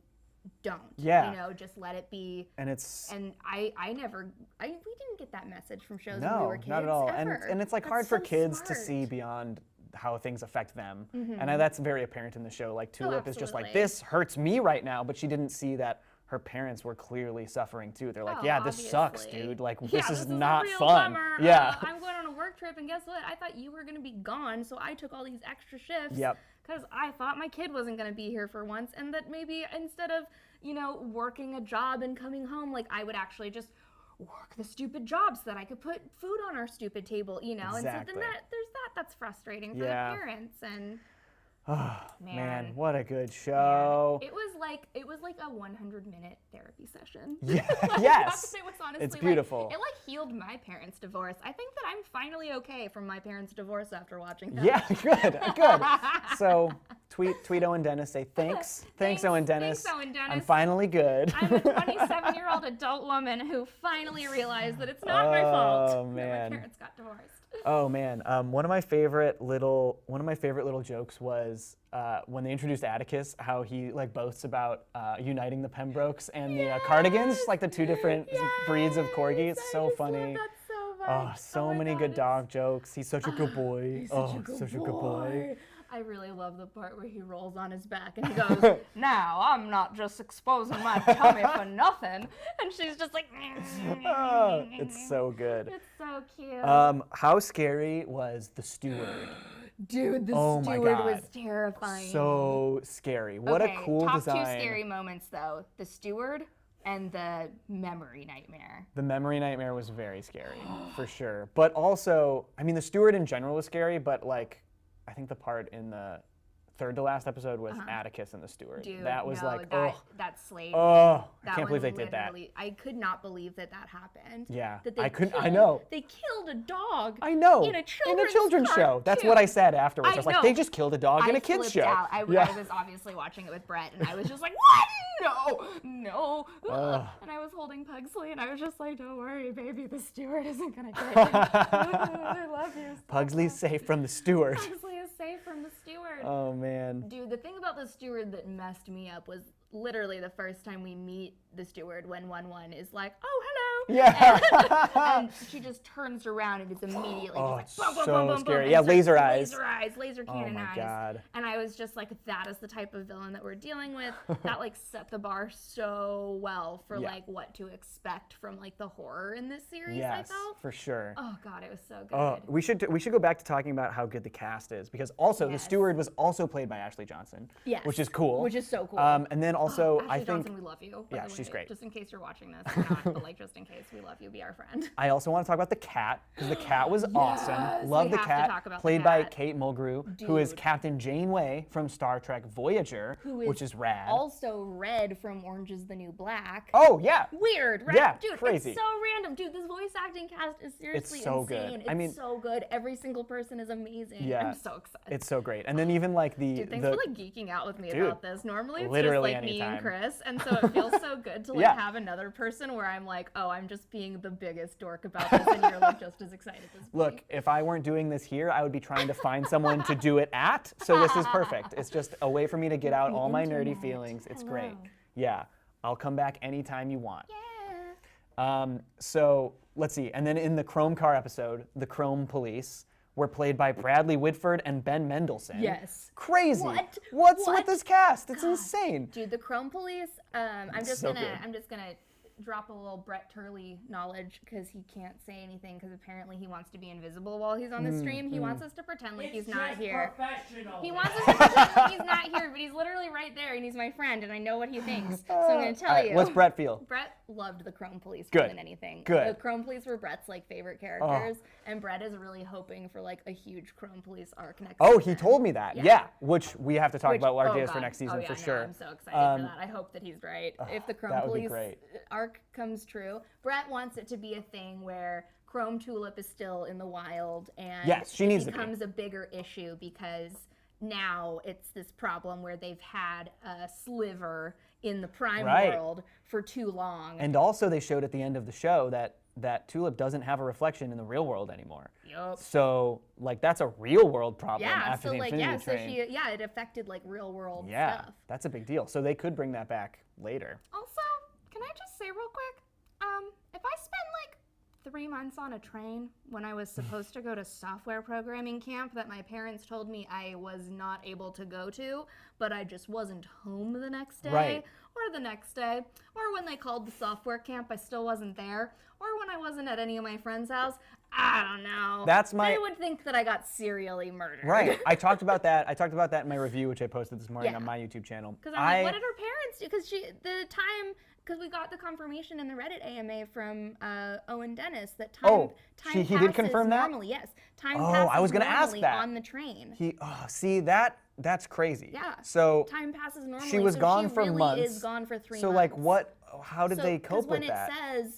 don't. Yeah. Just let it be. And it's. And we didn't get that message from shows when we were kids. No, not at all. Ever. And it's like hard for kids to see beyond how things affect them. And that's very apparent in the show. Like Tulip is just like, this hurts me right now, but she didn't see that her parents were clearly suffering too. They're like, this sucks, dude. Like, this is not fun. Bummer. Yeah. I'm going on a work trip, and guess what? I thought you were going to be gone, so I took all these extra shifts. Yep. Because I thought my kid wasn't going to be here for once, and that maybe instead of, working a job and coming home, like, I would actually just work the stupid job so that I could put food on our stupid table, Exactly. And so then that's frustrating for the parents. And oh man, what a good show. Man. It was like a 100-minute therapy session. Yeah. Yes. It was honestly, it's beautiful. It healed my parents' divorce. I think that I'm finally okay from my parents' divorce after watching that. Yeah, good. So tweet Owen Dennis, say thanks. Thanks, Owen Dennis. Thanks, Owen Dennis. I'm finally good. I'm a 27-year-old adult woman who finally realized that it's not my fault that my parents got divorced. Oh man, one of my favorite little jokes was when they introduced Atticus, how he like boasts about uniting the Pembrokes and the Cardigans, like the two different breeds of corgi. It's so funny. That's so Oh, so many good dog jokes. He's such a good boy. He's such a good boy. I really love the part where he rolls on his back and he goes, "Now I'm not just exposing my tummy for nothing," and she's just like, Oh, it's so good. It's so cute. How scary was the steward? Dude, the steward was terrifying. So scary. What a cool top design. Top two scary moments though: the steward and the memory nightmare. The memory nightmare was very scary, for sure. But also, I mean, the steward in general was scary, but like, I think the part in the third to last episode was Atticus and the steward. Dude, that was that slayed. Oh, I can't believe they did that. I could not believe that happened. Yeah, that I know. They killed a dog. I know. In a children's show. That's what I said afterwards. I was like, they just killed a dog in a kid's show. Out. I was obviously watching it with Brett, and I was just like, what? No. And I was holding Pugsley, and I was just like, don't worry, baby, the steward isn't gonna get you. I love you. Pugsley's safe from the steward. Pugsley is safe from the steward. Oh man. Dude, the thing about the steward that messed me up was literally the first time we meet the steward when 1-1 is like, oh, hello. Yeah. And she just turns around and it's immediately just like, boom, boom, so boom, boom, scary. boom. Yeah, laser eyes. Laser cannon eyes. Oh my God. And I was just like, that is the type of villain that we're dealing with. That like set the bar so well for like what to expect from like the horror in this series, I felt. For sure. Oh God, it was so good. We should go back to talking about how good the cast is, because also the steward was also played by Ashley Johnson, which is cool. Which is so cool. And then also Ashley I think Johnson, we love you. Yeah, she's great. Just in case you're watching this, or not, but like just in case, we love you. Be our friend. I also want to talk about the cat, because the cat was awesome. Love the cat. Played by Kate Mulgrew, who is Captain Janeway from Star Trek Voyager, which is rad. Also Red from Orange is the New Black. Oh yeah. Weird, right? Yeah, dude, crazy. It's so random. Dude, this voice acting cast is seriously so insane. good. It's so good. Every single person is amazing. Yeah. I'm so excited. It's so great. And then even like Dude, thanks for like geeking out with me about this. Normally it's literally just like anytime. me and Chris, and so it feels so good to like have another person where I'm like, oh, I'm just being the biggest dork about this, and you're like just as excited as me. Look, if I weren't doing this here, I would be trying to find someone to do it at. So this is perfect. It's just a way for me to get out all my nerdy feelings. It's great. Yeah, I'll come back anytime you want. Yeah. So let's see. And then in the Chrome Car episode, the Chrome Police were played by Bradley Whitford and Ben Mendelsohn. Yes. Crazy. What's with this cast? It's insane. Dude, the Chrome Police. I'm just gonna drop a little Brett Turley knowledge because he can't say anything because apparently he wants to be invisible while he's on the stream. He wants us to pretend like he's not here. He wants us to pretend like he's not here, but he's literally right there and he's my friend and I know what he thinks. So I'm gonna tell you. What's Brett feel? Brett loved the Chrome Police more than anything. Good. The Chrome Police were Brett's like favorite characters, and Brett is really hoping for like a huge Chrome Police arc next season. Oh, he told me that. Yeah, which we have to talk about our ideas for next season for sure. I'm so excited for that. I hope that he's right. If the Chrome Police arc comes true. Brett wants it to be a thing where Chrome Tulip is still in the wild and it becomes a bigger issue because now it's this problem where they've had a sliver in the Prime world for too long. And also they showed at the end of the show that Tulip doesn't have a reflection in the real world anymore. Yup. So like that's a real world problem after the Infinity Train. It affected like real world stuff. That's a big deal. So they could bring that back later. Also, can I just say real quick? If I spent like 3 months on a train when I was supposed to go to software programming camp that my parents told me I was not able to go to, but I just wasn't home the next day, or the next day, or when they called the software camp, I still wasn't there, or when I wasn't at any of my friends' house, I don't know. They would think that I got serially murdered. Right. I talked about that. In my review, which I posted this morning on my YouTube channel. Because I'm like, what did her parents do? Because we got the confirmation in the Reddit AMA from Owen Dennis that time he did confirm that? Normally, yes. Time passes I was gonna ask that. on the train. See that's crazy. Yeah. So time passes normally. She was gone for months. Is gone for 3 months. So like how did they cope with that?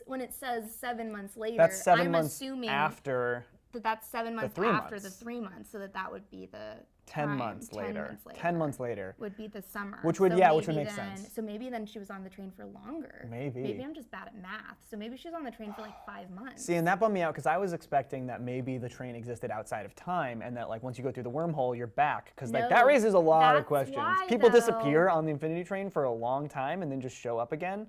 When it says 7 months later, that's 7 months assuming after that's 7 months after the 3 months, so that would be the 10 months later. 10 months later would be the summer. Which would make sense. So maybe then she was on the train for longer. Maybe I'm just bad at math. So maybe she was on the train for like 5 months. See, and that bummed me out because I was expecting that maybe the train existed outside of time and that like once you go through the wormhole, you're back. Because like that raises a lot of questions. People disappear on the Infinity Train for a long time and then just show up again.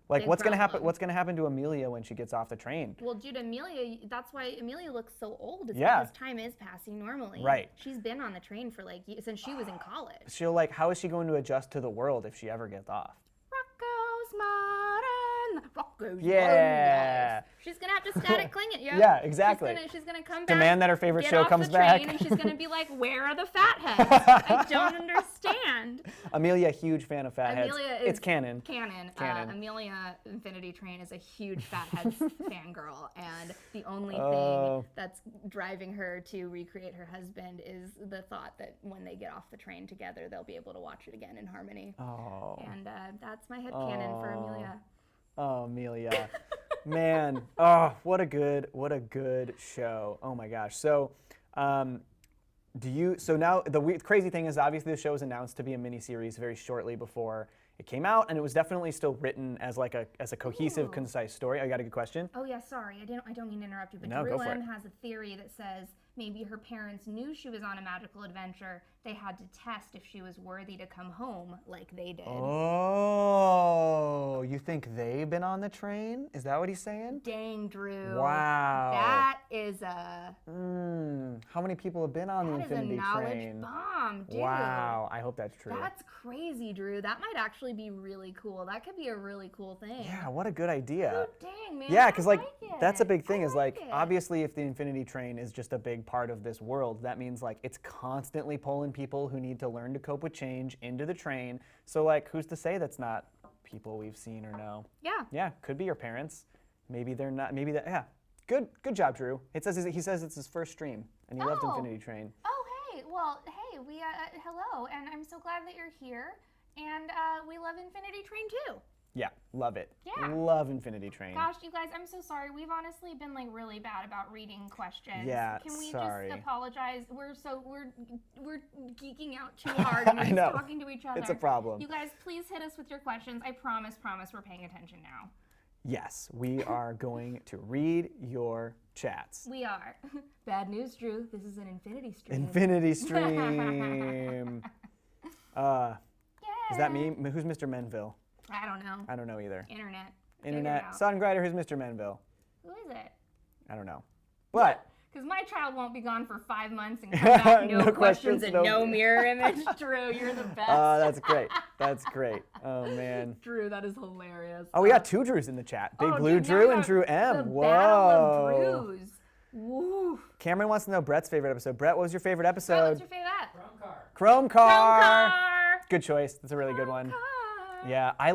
Like, Big what's gonna happen? problem. What's gonna happen to Amelia when she gets off the train? Well, dude, Amelia, that's why Amelia looks so old. It's Yeah. because time is passing normally. Right. She's been on the train for like since she was in college. She'll like, how is she going to adjust to the world if she ever gets off? Rocko's modern. Rocko's Yeah. modern. She's gonna have to static cling it, yo. Yeah, exactly. She's gonna come back. Demand that her favorite get show off comes the train, back. and she's gonna be like, "Where are the fatheads? I don't understand." Amelia, huge fan of Fatheads. Amelia It's is canon. Canon. Canon. Amelia Infinity Train is a huge Fatheads fangirl, and the only Oh. thing that's driving her to recreate her husband is the thought that when they get off the train together, they'll be able to watch it again in harmony. Oh. And that's my headcanon for Amelia. Oh, Amelia. Man. Oh, what a good show. Oh my gosh. So, so now the crazy thing is obviously the show was announced to be a miniseries very shortly before it came out, and it was definitely still written as like a cohesive, concise story. I got a good question. Oh yeah, sorry, I don't mean to interrupt you, but No, Drew go for M it. has a theory that says maybe her parents knew she was on a magical adventure. They had to test if she was worthy to come home like they did. Oh, you think they've been on the train? Is that what he's saying? Dang, Drew. Wow. That is a How many people have been on the Infinity knowledge Train? bomb, dude. Wow, I hope that's true. That's crazy, Drew. That might actually be really cool. That could be a really cool thing. Yeah, what a good idea. Oh, dang, man. Yeah, I because like it. that's a big thing. I Is like it. obviously if the Infinity Train is just a big part of this world, that means like it's constantly pulling people who need to learn to cope with change into the train. So like, who's to say that's not people we've seen or know? Yeah. Yeah, could be your parents. Maybe they're not. Maybe that. Yeah. Good job, Drew. He says it's his first stream, and he loved Oh. Infinity Train. Oh, hey. Well, hey, we hello, and I'm so glad that you're here. And we love Infinity Train too. Yeah, love it. Yeah. Love Infinity Train. Gosh, you guys, I'm so sorry. We've honestly been like really bad about reading questions. Yeah, Can we sorry. just apologize? We're geeking out too hard and we're I just know. talking to each other. It's a problem. You guys, please hit us with your questions. I promise we're paying attention now. Yes, we are going to read your chats. We are. Bad news, Drew. This is an Infinity Stream. Infinity Stream. Is that me? Who's Mr. Menville? I don't know. I don't know either. Internet. Figure it Internet. out. Songwriter, who's Mr. Menville? Who is it? I don't know. But Because my child won't be gone for 5 months and come back, no, No questions questions, and no- no mirror image. Drew, you're the best. that's great. That's great. Oh, man. Drew, that is hilarious. Oh, we got two Drews in the chat. Big Oh, Blue dude, now Drew we and got Drew M. The Whoa. Battle of Drews. Woo. Cameron wants to know Brett's favorite episode. Brett, what was your favorite Brett, episode? what's your favorite? Chrome Car. Car. Good choice. That's a really good one. Car. Yeah, I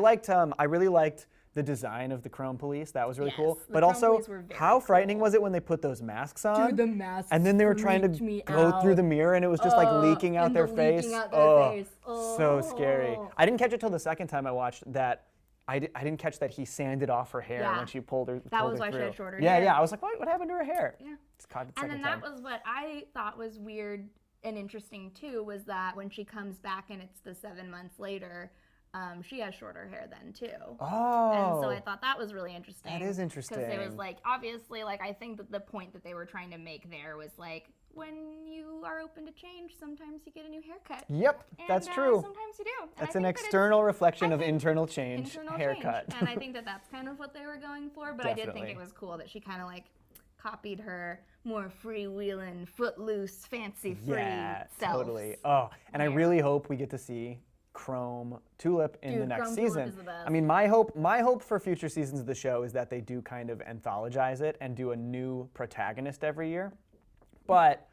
really liked the design of the Chrome Police. That was really Yes, cool. the But Chrome also, Police were very how frightening cool. was it when they put those masks on? Dude, the masks and then they were trying freaked to me go out. through the mirror, and it was just like leaking out and their the face. leaking out their face. So scary. Oh. I didn't catch it till the second time I watched that. I didn't catch that he sanded off her hair Yeah. when she pulled her. That pulled was her why she through. had shorter Yeah, hair. yeah. I was like, what happened to her hair? Yeah. Just caught it the And second then that time. was what I thought was weird and interesting too, was that when she comes back and it's the 7 months later, she has shorter hair then too. Oh. And so I thought that was really interesting. That is interesting. Because it was like, obviously, like I think that the point that they were trying to make there was like, when you are open to change, sometimes you get a new haircut. Yep, And, that's true. Sometimes you do. And That's I an think that it's external reflection I of think internal change. internal Haircut. change. And I think that that's kind of what they were going for. But I did think Definitely. it was cool that she kind of like copied her more freewheeling, footloose, fancy free Yeah, self. totally. Oh, and I Yeah. really hope we get to see Chrome Tulip in the Dude, next Chrome Tulip season. is the best. I mean, my hope for future seasons of the show is that they do kind of anthologize it and do a new protagonist every year. But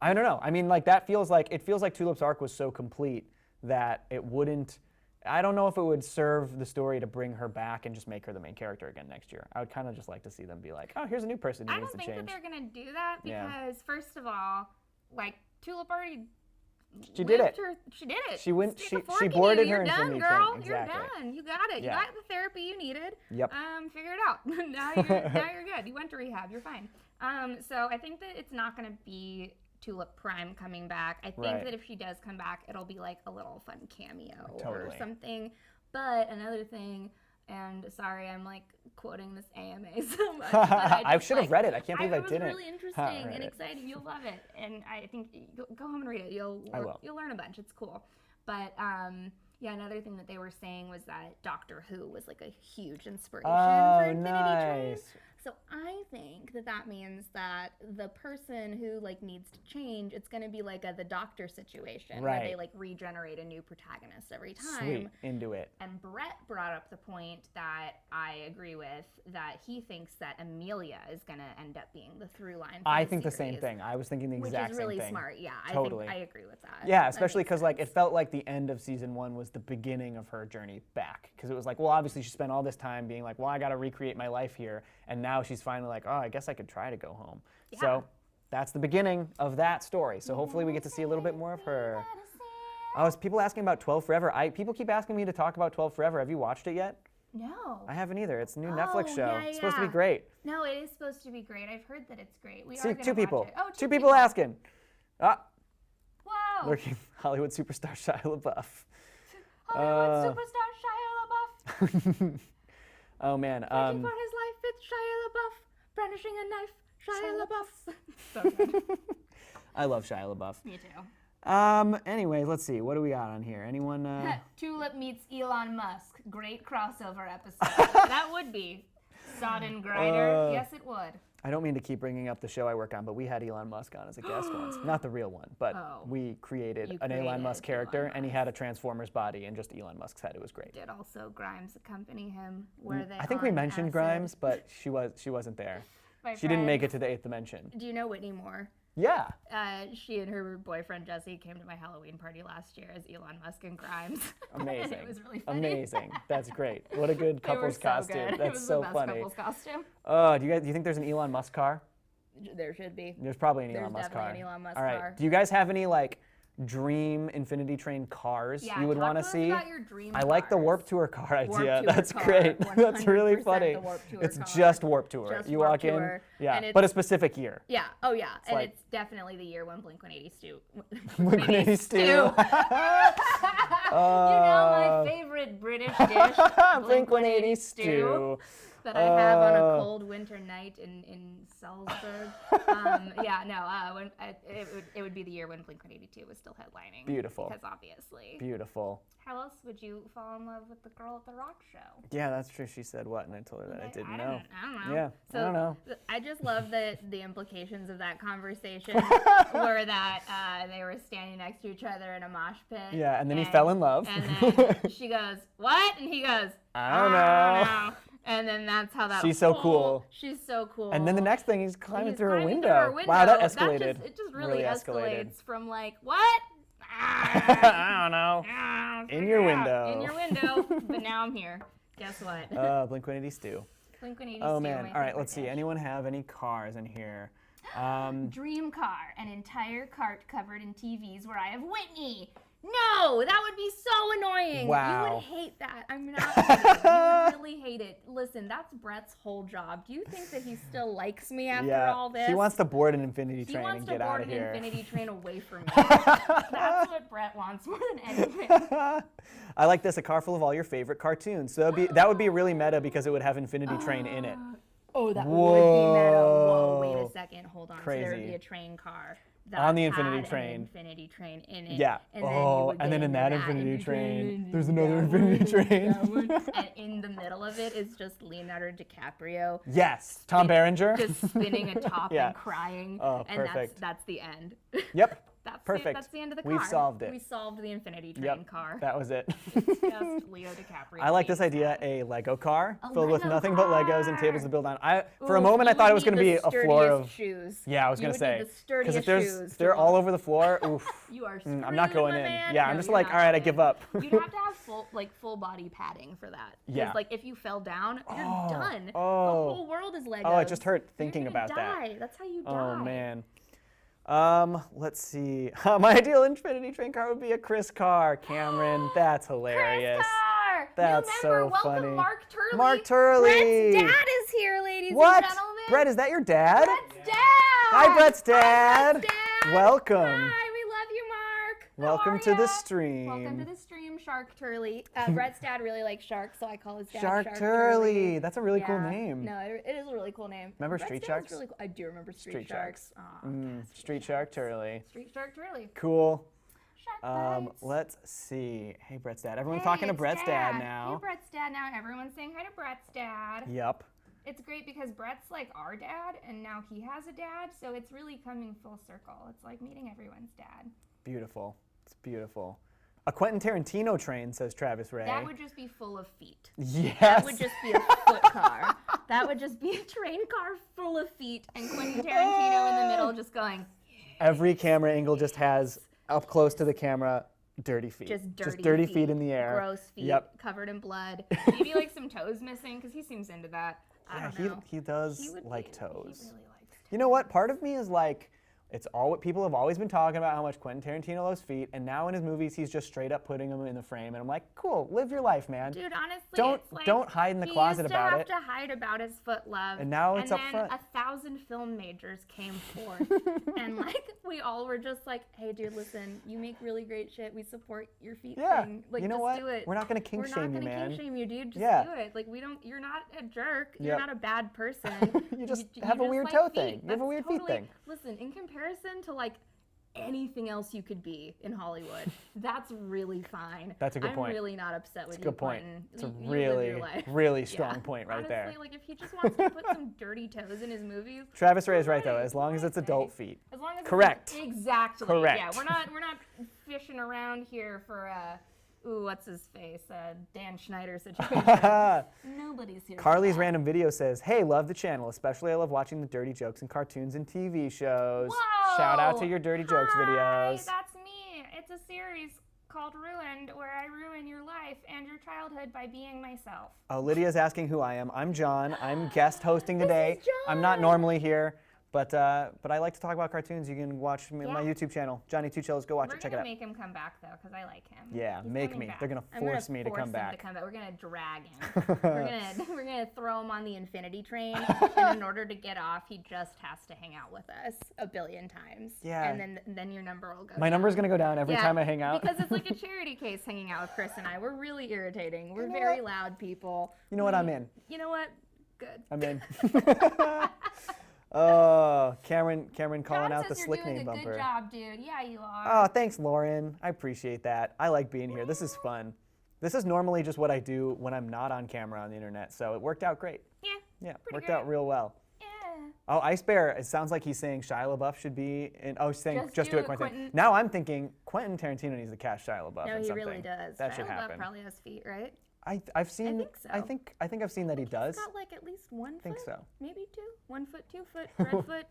I don't know. I mean, like it feels like Tulip's arc was so complete that it wouldn't. I don't know if it would serve the story to bring her back and just make her the main character again next year. I would kind of just like to see them be like, oh, here's a new person who I needs don't to think change. that they're going to do that Yeah. because, first of all, like, Tulip already She did lived it. She did it. She went- Stick a she fork in boarded you. her You're done, Infinity girl. Train. You're Exactly. done. You got it. Yeah. You got the therapy you needed. Yep. Figure it out. now you're good. You went to rehab. You're fine. So I think that it's not going to be Tulip Prime coming back. I think Right. that if she does come back, it'll be like a little fun cameo or Totally. something. But another thing, and sorry, I'm like quoting this AMA so much. But I just, should have like, read it. I can't believe I it was didn't. really interesting read and it. exciting. You'll love it, and I think go home and read it. I will. You'll learn a bunch. It's cool. But Yeah, another thing that they were saying was that Doctor Who was like a huge inspiration for Infinity Train. So I think that means that the person who like needs to change, it's going to be like the Doctor situation where they like regenerate a new protagonist every time. Sweet, into it. And Brett brought up the point that I agree with, that he thinks that Amelia is going to end up being the through line. I think the same thing. I was thinking the exact same thing. Which is really smart. Yeah, totally. I think I agree with that. Yeah, especially because like it felt like the end of season 1 was the beginning of her journey back. Because it was like, well, obviously she spent all this time being like, well, I got to recreate my life here, and now she's finally like, oh, I guess I could try to go home. Yeah. So that's the beginning of that story. So hopefully we get to see a little bit more of her. Oh, is people asking about 12 Forever? People keep asking me to talk about 12 Forever. Have you watched it yet? No. I haven't either. It's a new Netflix show. Yeah, it's supposed to be great. No, it is supposed to be great. I've heard that it's great. We see, are gonna two people. watch it. Oh, two people asking. Whoa. Lurking Hollywood superstar Shia LaBeouf. Hollywood superstar Shia LaBeouf. Oh man. Fighting for his life, it's Shia LaBeouf. Brandishing a knife, Shia LaBeouf. So good. I love Shia LaBeouf. Me too. Anyway, let's see. What do we got on here? Anyone? Tulip meets Elon Musk. Great crossover episode. That would be. Sodden Grider. Yes, it would. I don't mean to keep bringing up the show I work on, but we had Elon Musk on as a guest once. Not the real one, but we created an Elon Musk character, and he had a Transformers body, and just Elon Musk's head. It was great. Did also Grimes accompany him? Were they? I think we mentioned Grimes, but she wasn't there. She didn't make it to the 8th dimension. Do you know Whitney Moore? Yeah. She and her boyfriend Jesse came to my Halloween party last year as Elon Musk and Grimes. Amazing. And it was really funny. Amazing. That's great. What a good couple's costume. Good. That's it was so the best funny. Couple's costume. Do you think there's an Elon Musk car? There should be. There's probably an Elon Musk car. There's definitely an Elon Musk car. All right. Do you guys have any like dream Infinity Train cars you would want to see? About your dream I like the Warp Tour car idea. That's car, great. That's really funny. It's car. Just Warp Tour. Just you Warp walk Tour, in, but a specific year. Yeah. Oh yeah. It's and like, it's definitely the year when Blink-182 stew. Blink-182 stew. You know my favorite British dish. Blink-182 stew. That I have on a cold winter night in Salzburg. It would be the year when Blink-182 was still headlining. Beautiful. Because obviously. Beautiful. How else would you fall in love with the girl at the rock show? Yeah, that's true. She said what, and I told her that I didn't know. I don't know. Yeah, so I don't know. I just love the implications of that conversation were that they were standing next to each other in a mosh pit. Yeah, and then he fell in love. And then she goes, "What?" And he goes, I don't know. And then that's how that. She's so cool. She's so cool. And then the next thing, he's climbing through her window. Wow, that escalated. It just really escalates from like, what? I don't know. In your window. In your window. But now I'm here. Guess what? Blink-182 stew. Blink-182 Oh man. All right, let's see. Anyone have any cars in here? Dream car, an entire cart covered in TVs where I have Whitney. No, that would be so annoying. Wow. You would hate that. I'm not kidding. You would really hate it. Listen, that's Brett's whole job. Do you think that he still likes me after all this? He wants to board an Infinity Train and get out of here. He wants to board an Infinity Train away from me. That's what Brett wants more than anything. I like this, a car full of all your favorite cartoons. So that would be really meta because it would have Infinity Train in it. Oh, that would be meta. Whoa, wait a second. Hold on. Crazy. So there would be a train car. On the Infinity Train. An Infinity Train in it. Yeah. And then in that Infinity Train, there's another Infinity Train. And in the middle of it is just Leonardo DiCaprio. Yes. Tom Berenger. Just spinning atop and crying. Oh, perfect. And that's the end. Yep. Perfect. That's the end of the car. We've solved it. We solved the Infinity Train car. That was it. It's just Leo DiCaprio. I like this idea, a Lego car filled with nothing car. but Legos and tables to build on. For a moment, I thought it was going to be a floor of shoes. Yeah, I was going to say. Because if they're all over the floor, oof. You are screwed, I'm not going in. man. Yeah, I'm just like, all right, I give up. You'd have to have full body padding for that. Yeah. Like if you fell down, you're done. The Oh. whole world is Legos. Oh, it just hurt thinking about that. That's how you die. Oh man. Let's see. My ideal Infinity Train car would be a Chris car. Cameron, that's hilarious. Chris car! That's New member, so funny. Welcome, Mark Turley. Mark Turley. Brett's dad is here, ladies and What? gentlemen. Brett, is that your dad? Brett's dad. Hi, Brett's dad. Hi, Brett's dad. Welcome. Hi, we love you, Mark. Welcome to the stream. Welcome to the stream, Shark Turley. Brett's dad really likes sharks, so I call his dad Shark Turley. That's a really cool name. No, it is a really cool name. Remember Brett's Street dad Sharks? is really cool. I do remember Street Sharks. Sharks. Street Shark Turley. Street Shark Turley. Cool. Shark bites. Let's see. Hey, Brett's dad. Everyone's talking to Brett's dad now. Hey, Brett's dad now. Everyone's saying hi to Brett's dad. Yep. It's great because Brett's like our dad, and now he has a dad, so it's really coming full circle. It's like meeting everyone's dad. Beautiful. It's beautiful. A Quentin Tarantino train, says Travis Ray. That would just be full of feet. Yes. That would just be a foot car. That would just be a train car full of feet, and Quentin Tarantino in the middle just going. Every camera angle just has, up close to the camera, dirty feet. Just dirty feet in the air. Gross feet, covered in blood. Maybe like some toes missing, because he seems into that. I don't know. He does like toes. He really likes toes. You know what? Part of me is like, it's all what people have always been talking about, how much Quentin Tarantino loves feet, and now in his movies he's just straight up putting them in the frame, and I'm like, cool, live your life, man. Dude, honestly, don't hide in the closet about it. He used to have to hide about his foot love, and now it's up front. And then 1,000 film majors came forth, and like we all were just like, hey, dude, listen, you make really great shit. We support your feet thing. Like, you know just what? do it. We're not gonna kink shame you, man. We're not gonna kink shame you, dude. Just do it. Like you're not a jerk. You're not a bad person. You just have a weird toe thing. You have a weird feet thing. Listen, in comparison to like anything else you could be in Hollywood, that's really fine. That's a good point. I'm really not upset with you, Quentin. It's a really, really strong point right there. Honestly, like if he just wants to put some dirty toes in his movies. Travis Ray is right though. As long as it's adult feet. As long as correct. Exactly. Correct. Yeah, we're not fishing around here for what's his face? Dan Schneider situation. Nobody's here. Carly's random video says, "Hey, love the channel. Especially I love watching the dirty jokes in cartoons and TV shows. Whoa! Shout out to your dirty jokes videos." That's me. It's a series called Ruined, where I ruin your life and your childhood by being myself. Oh, Lydia's asking who I am. I'm John. I'm guest hosting today. This is John. I'm not normally here. But I like to talk about cartoons. You can watch my YouTube channel, Johnny Two Cellos. Go watch it. Check it out. We're gonna make him come back though, because I like him. Yeah, He's make me. back. They're gonna force me to come back. We're gonna drag him. we're gonna throw him on the infinity train, and in order to get off, he just has to hang out with us a billion times. Yeah. And then your number will go. My number's gonna go down every time I hang out. Because it's like a charity case hanging out with Chris and I. We're really irritating. We're very loud people. You know what? I'm in. You know what? Good. I'm in. Oh, Cameron calling out the slick name bumper. Good job, dude. Yeah, you are. Oh, thanks, Lauren. I appreciate that. I like being here. This is fun. This is normally just what I do when I'm not on camera on the internet, so it worked out great. Yeah. Worked out real well. Yeah. Oh, Ice Bear, it sounds like he's saying Shia LaBeouf should be in. Oh, he's saying just do it, Quentin. Now I'm thinking Quentin Tarantino needs to cast Shia LaBeouf. No, in he something. really does. That Shia should happen. LaBeouf probably has feet, right? I've seen. I think so. I think I've seen that he does. He's got like at least 1 foot. I think so. Maybe 2. 1 foot, 2 foot, red foot.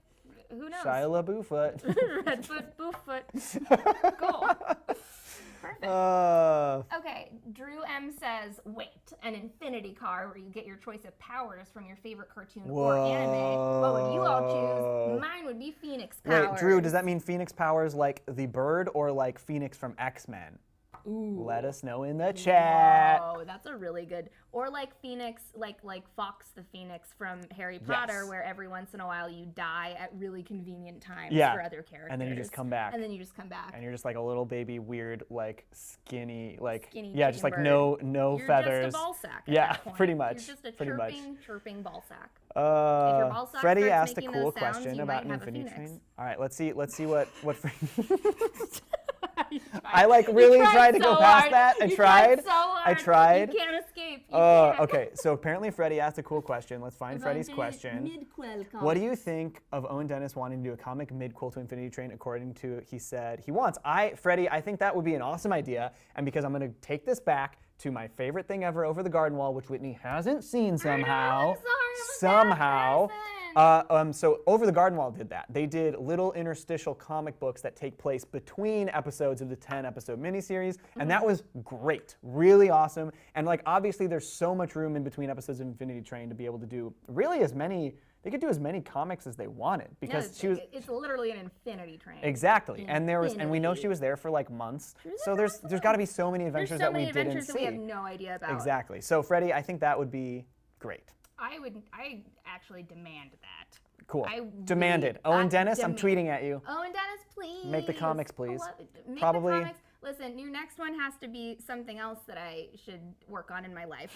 Who knows? Shia LaBeouf foot. Red foot, boof foot. Cool. Perfect. Okay, Drew M says, wait, an infinity car where you get your choice of powers from your favorite cartoon or anime. What would you all choose? Mine would be Phoenix powers. Wait, Drew, does that mean Phoenix powers like the bird or like Phoenix from X-Men? Ooh. Let us know in the chat. Oh, that's a really good. Or like Phoenix, like Fox the Phoenix from Harry Potter, where every once in a while you die at really convenient times for other characters. And then you just come back. And then you just come back. And you're just like a little baby, weird, like skinny just like bird. no You're feathers. You're just a ball sack at that point. Pretty much. You're just a pretty chirping ball sack. If your ball sack Freddie starts asked a making cool those sounds, question you about might have a Infinity phoenix. Train. All right, let's see what I like really tried to go past that. I tried. So hard. I tried. You can't escape. You can't. Okay, so apparently Freddie asked a cool question. Let's find Freddie's question. What do you think of Owen Dennis wanting to do a comic midquel to Infinity Train according to he said he wants? Freddie, I think that would be an awesome idea, and because I'm going to take this back to my favorite thing ever, Over the Garden Wall, which Whitney hasn't seen somehow. Somehow. So Over the Garden Wall did that. They did little interstitial comic books that take place between episodes of the 10-episode miniseries, and that was great, really awesome. And like obviously, there's so much room in between episodes of Infinity Train to be able to do really as many. They could do as many comics as they wanted because she was. It's literally an infinity train. Exactly, and we know she was there for like months. So there's got to be so many adventures that we didn't see. There's so many adventures that we have no idea about. Exactly. So Freddie, I think that would be great. I actually demand that. Cool. Demanded. Owen Dennis, I'm tweeting at you. Owen Dennis, please. Make the comics, please. Make Probably. the comics. Listen, your next one has to be something else that I should work on in my life.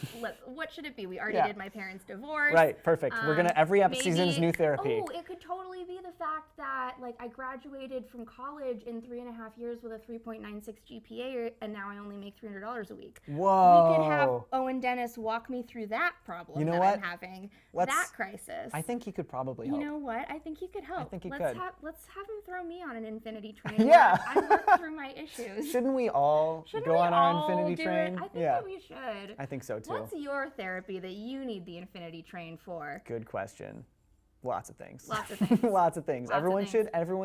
What should it be? We already did my parents' divorce. Right, perfect. We're gonna every season's new therapy. Oh, it could totally be the fact that like I graduated from college in 3.5 years with a 3.96 GPA, and now I only make $300 a week. Whoa. We could have Owen Dennis walk me through that problem I'm having, that crisis. I think he could probably help. You know what? I think he could help. I think he could. Let's have him throw me on an infinity train. Yeah. I work through my issues. Shouldn't we all go on our infinity train? I think that we should. I think so too. What's your therapy that you need the infinity train for? Good question. Lots of things. Lots of things. Lots of things. Everyone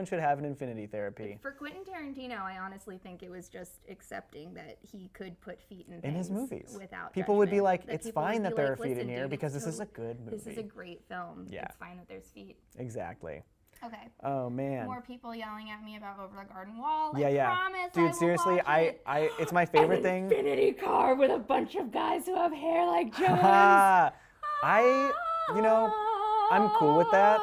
should have an infinity therapy. For Quentin Tarantino, I honestly think it was just accepting that he could put feet in his movies. Without people would be judgment. like, it's fine that there are feet in here because this is a good movie. This is a great film. Yeah. It's fine that there's feet. Exactly. Okay. Oh man. More people yelling at me about Over the Garden Wall. Yeah, I promise. Dude, seriously, it's my favorite thing. Infinity car with a bunch of guys who have hair like Jones. I'm cool with that.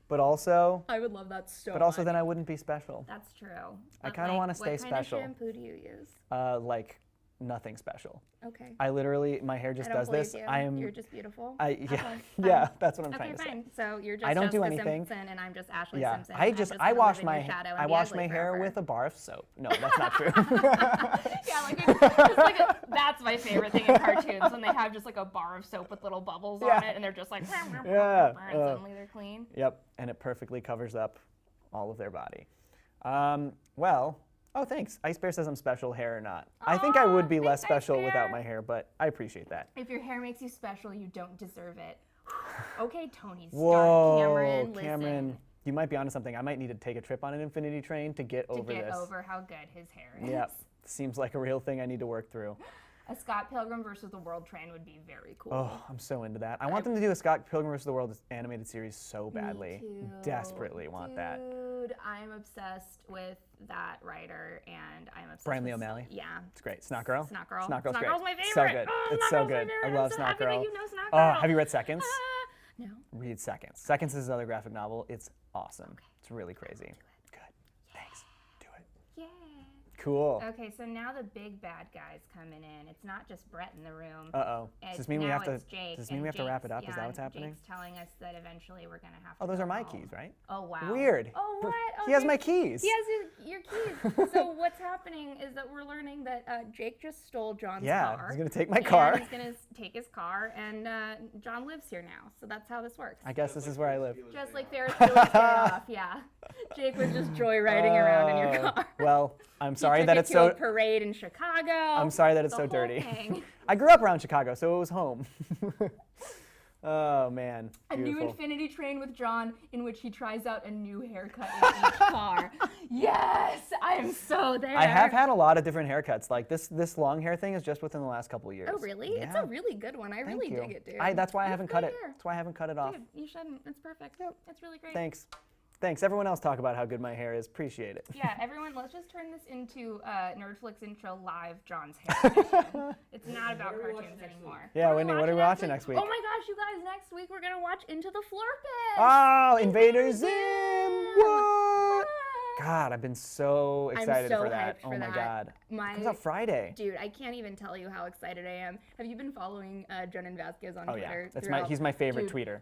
But also, I would love that so much. But also, then I wouldn't be special. That's true. I kind of want to stay special. What kind of shampoo do you use? Like nothing special. Okay. I literally, my hair just does this. You're just beautiful. Yeah, that's what I'm trying to say. Okay, fine. So you're just I don't Jessica do anything. Simpson, and I'm just Ashley Simpson. I wash my hair with a bar of soap. No, that's not true. That's my favorite thing in cartoons when they have just like a bar of soap with little bubbles on it, and they're just like, and suddenly they're clean. Yep, and it perfectly covers up all of their body. Oh, thanks. Ice Bear says I'm special, hair or not. I think I would be less special without my hair, but I appreciate that. If your hair makes you special, you don't deserve it. Okay, Tony Stark, Whoa, Cameron, listen. You might be onto something. I might need to take a trip on an infinity train to get over this. To get over how good his hair is. Yep. Seems like a real thing I need to work through. A Scott Pilgrim versus the World train would be very cool. Oh, I'm so into that. I want them to do a Scott Pilgrim versus the World animated series so badly. Me too. Desperately want that. Dude, I'm obsessed with that writer, and I'm obsessed Brian Lee with O'Malley? Yeah. It's great. Snot Girl? Snot Girl. Snot Girl's Snot great. Girl's my favorite. So good. Oh, it's so good. I love Snot Girl. You know Snot Girl. Have you read Seconds? No. Read Seconds. Seconds is another graphic novel. It's awesome. Okay. It's really crazy. Good. Yeah. Thanks. Do it. Yeah. Cool. Okay, so now the big bad guy's coming in. It's not just Brett in the room. Uh-oh. Does this mean we have to wrap it up? Yeah, is that what's happening? Jake's telling us that eventually we're going to have to Oh, those go are my home. keys, right? Oh, wow. Weird. Oh, what? He has my keys. He has your keys. So what's happening is that we're learning that Jake just stole John's car. Yeah, he's going to take my car. He's going to take his car, and John lives here now. So that's how this works. I guess this is where I live. Just like Ferris Bueller's Day Off, yeah. Jake was just joyriding around in your car. Well, I'm sorry that it's to so... a parade in Chicago. I'm sorry that it's so dirty. I grew up around Chicago, so it was home. Oh, man. A Beautiful. new infinity train with John in which he tries out a new haircut in each car. Yes! I am so there. I have had a lot of different haircuts. Like this long hair thing is just within the last couple of years. Oh, really? Yeah. It's a really good one. I really dig it, dude. That's why I haven't cut it. That's why I haven't cut it off. Dude, you shouldn't. It's perfect. Yep. It's really great. Thanks. Thanks. Everyone else talk about how good my hair is. Appreciate it. Yeah, everyone, let's just turn this into Nerdflix Intro Live John's hair edition. It's not about cartoons anymore. Yeah, Whitney, what are we watching next week? Oh my gosh, you guys, next week we're going to watch Into the Florpus. Oh, Invader Zim! What? God, I've been so excited for that. Oh my God. It comes out Friday. Dude, I can't even tell you how excited I am. Have you been following Jonan Vasquez on Twitter? Oh yeah, he's my favorite tweeter.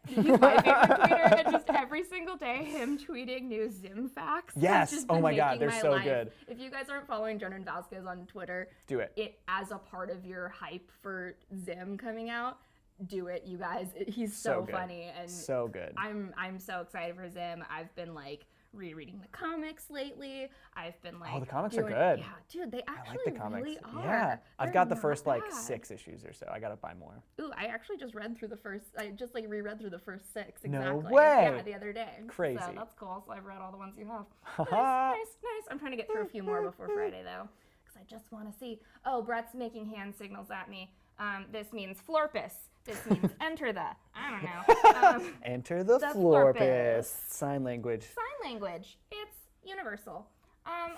He's my favorite tweeter, and just every single day him tweeting new Zim facts. Yes. Oh my God, they're so good. If you guys aren't following Jonan Vasquez on Twitter, do it. As a part of your hype for Zim coming out. Do it, you guys. He's so funny and so good. I'm so excited for Zim. I've been like rereading the comics lately. I've been like, the comics are good. Yeah, dude, they actually like the comics. really are. Yeah, I've got the first like 6 issues or so. I gotta buy more. Ooh, I actually just read through the first. I just like reread through the first 6 exactly. No way. Yeah, the other day. Crazy. So that's cool. So I've read all the ones you have. Nice. I'm trying to get through a few more before Friday though, because I just want to see. Oh, Brett's making hand signals at me. This means Florpus. This means enter the. I don't know. Enter the Florpus. Sign language. Sign language. It's universal.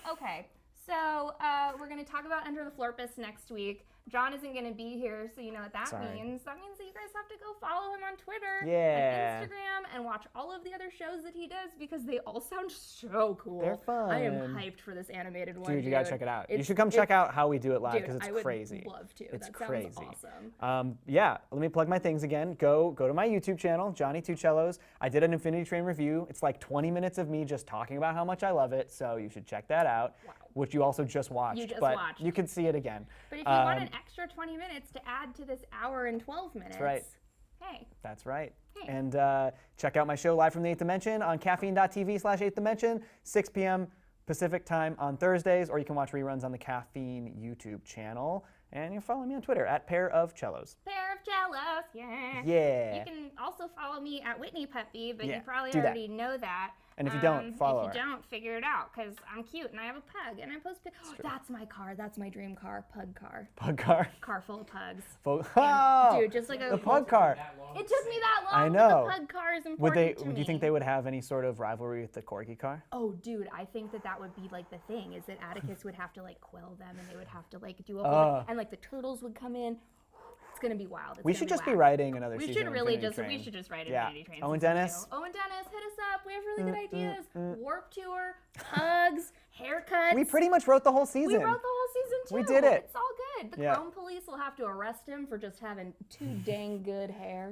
Okay. So we're going to talk about Enter the Florpus next week. John isn't going to be here, so you know what that means. That means that you guys have to go follow him on Twitter and Instagram and watch all of the other shows that he does because they all sound so cool. They're fun. I am hyped for this animated one. Dude, you gotta check it out. You should come check out how we do it live because it's crazy. I would love to. It's that crazy. Sounds awesome. Yeah, let me plug my things again. Go to my YouTube channel, Johnny Two Cellos. I did an Infinity Train review. It's like 20 minutes of me just talking about how much I love it, so you should check that out. Wow. Which you also just watched. But you can see it again. But if you want an extra 20 minutes to add to this hour and 12 minutes, that's right. Hey. That's right. Hey. And check out my show Live from the 8th Dimension on caffeine.tv/8th Dimension, 6 p.m. Pacific time on Thursdays, or you can watch reruns on the Caffeine YouTube channel. And you can follow me on Twitter at Pair of Cellos. Pair of Cellos, yeah. Yeah. You can also follow me at Whitney Puppy, but Yeah, you probably do that. already know that. And if you don't, follow her. If you don't, figure it out, because I'm cute and I have a pug, and I post pictures. That's my car. That's my dream car. Pug car. Pug car. Car full of pugs. Oh, dude, just like the pug car. It took me that long. I know. But the pug car is important to me. Do you think they would have any sort of rivalry with the corgi car? Oh, dude, I think that would be like the thing, is that Atticus would have to like quell them, and they would have to like do a whole, and like the turtles would come in. It's gonna be wild. We should just be writing another we season should of really Infinity Train. We should just write Infinity Train. Owen Dennis. Owen Dennis, hit us up. We have really good ideas. Warp tour, pugs, haircuts. We pretty much wrote the whole season. We wrote the whole season too. We did it. It's all good. The Chrome Police will have to arrest him for just having too dang good hair.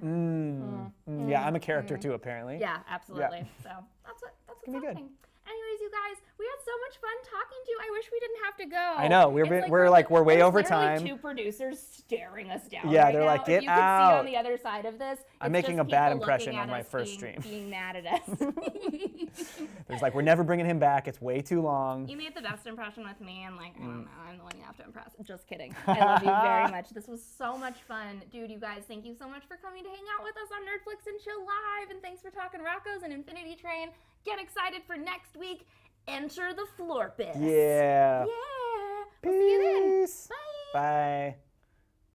Yeah, I'm a character too, apparently. Yeah, absolutely. So that's what's happening. Anyways, you guys, we had so much fun talking to you. I wish we didn't have to go. I know. We're way over time. Two producers staring us down. Yeah, right they're now. like, get if you out. Could see on the other side of this. I'm making a bad impression on my first stream. Being mad at us. There's like, we're never bringing him back. It's way too long. You made the best impression with me, and like, I don't know, I'm the one you have to impress. Just kidding. I love you very much. This was so much fun. Dude, you guys, thank you so much for coming to hang out with us on Nerdflix and Chill Live, and thanks for talking Rockos and Infinity Train. Get excited for next week. Enter the Florpus. Yeah. Yeah. Peace. We'll see you then. Bye. Bye.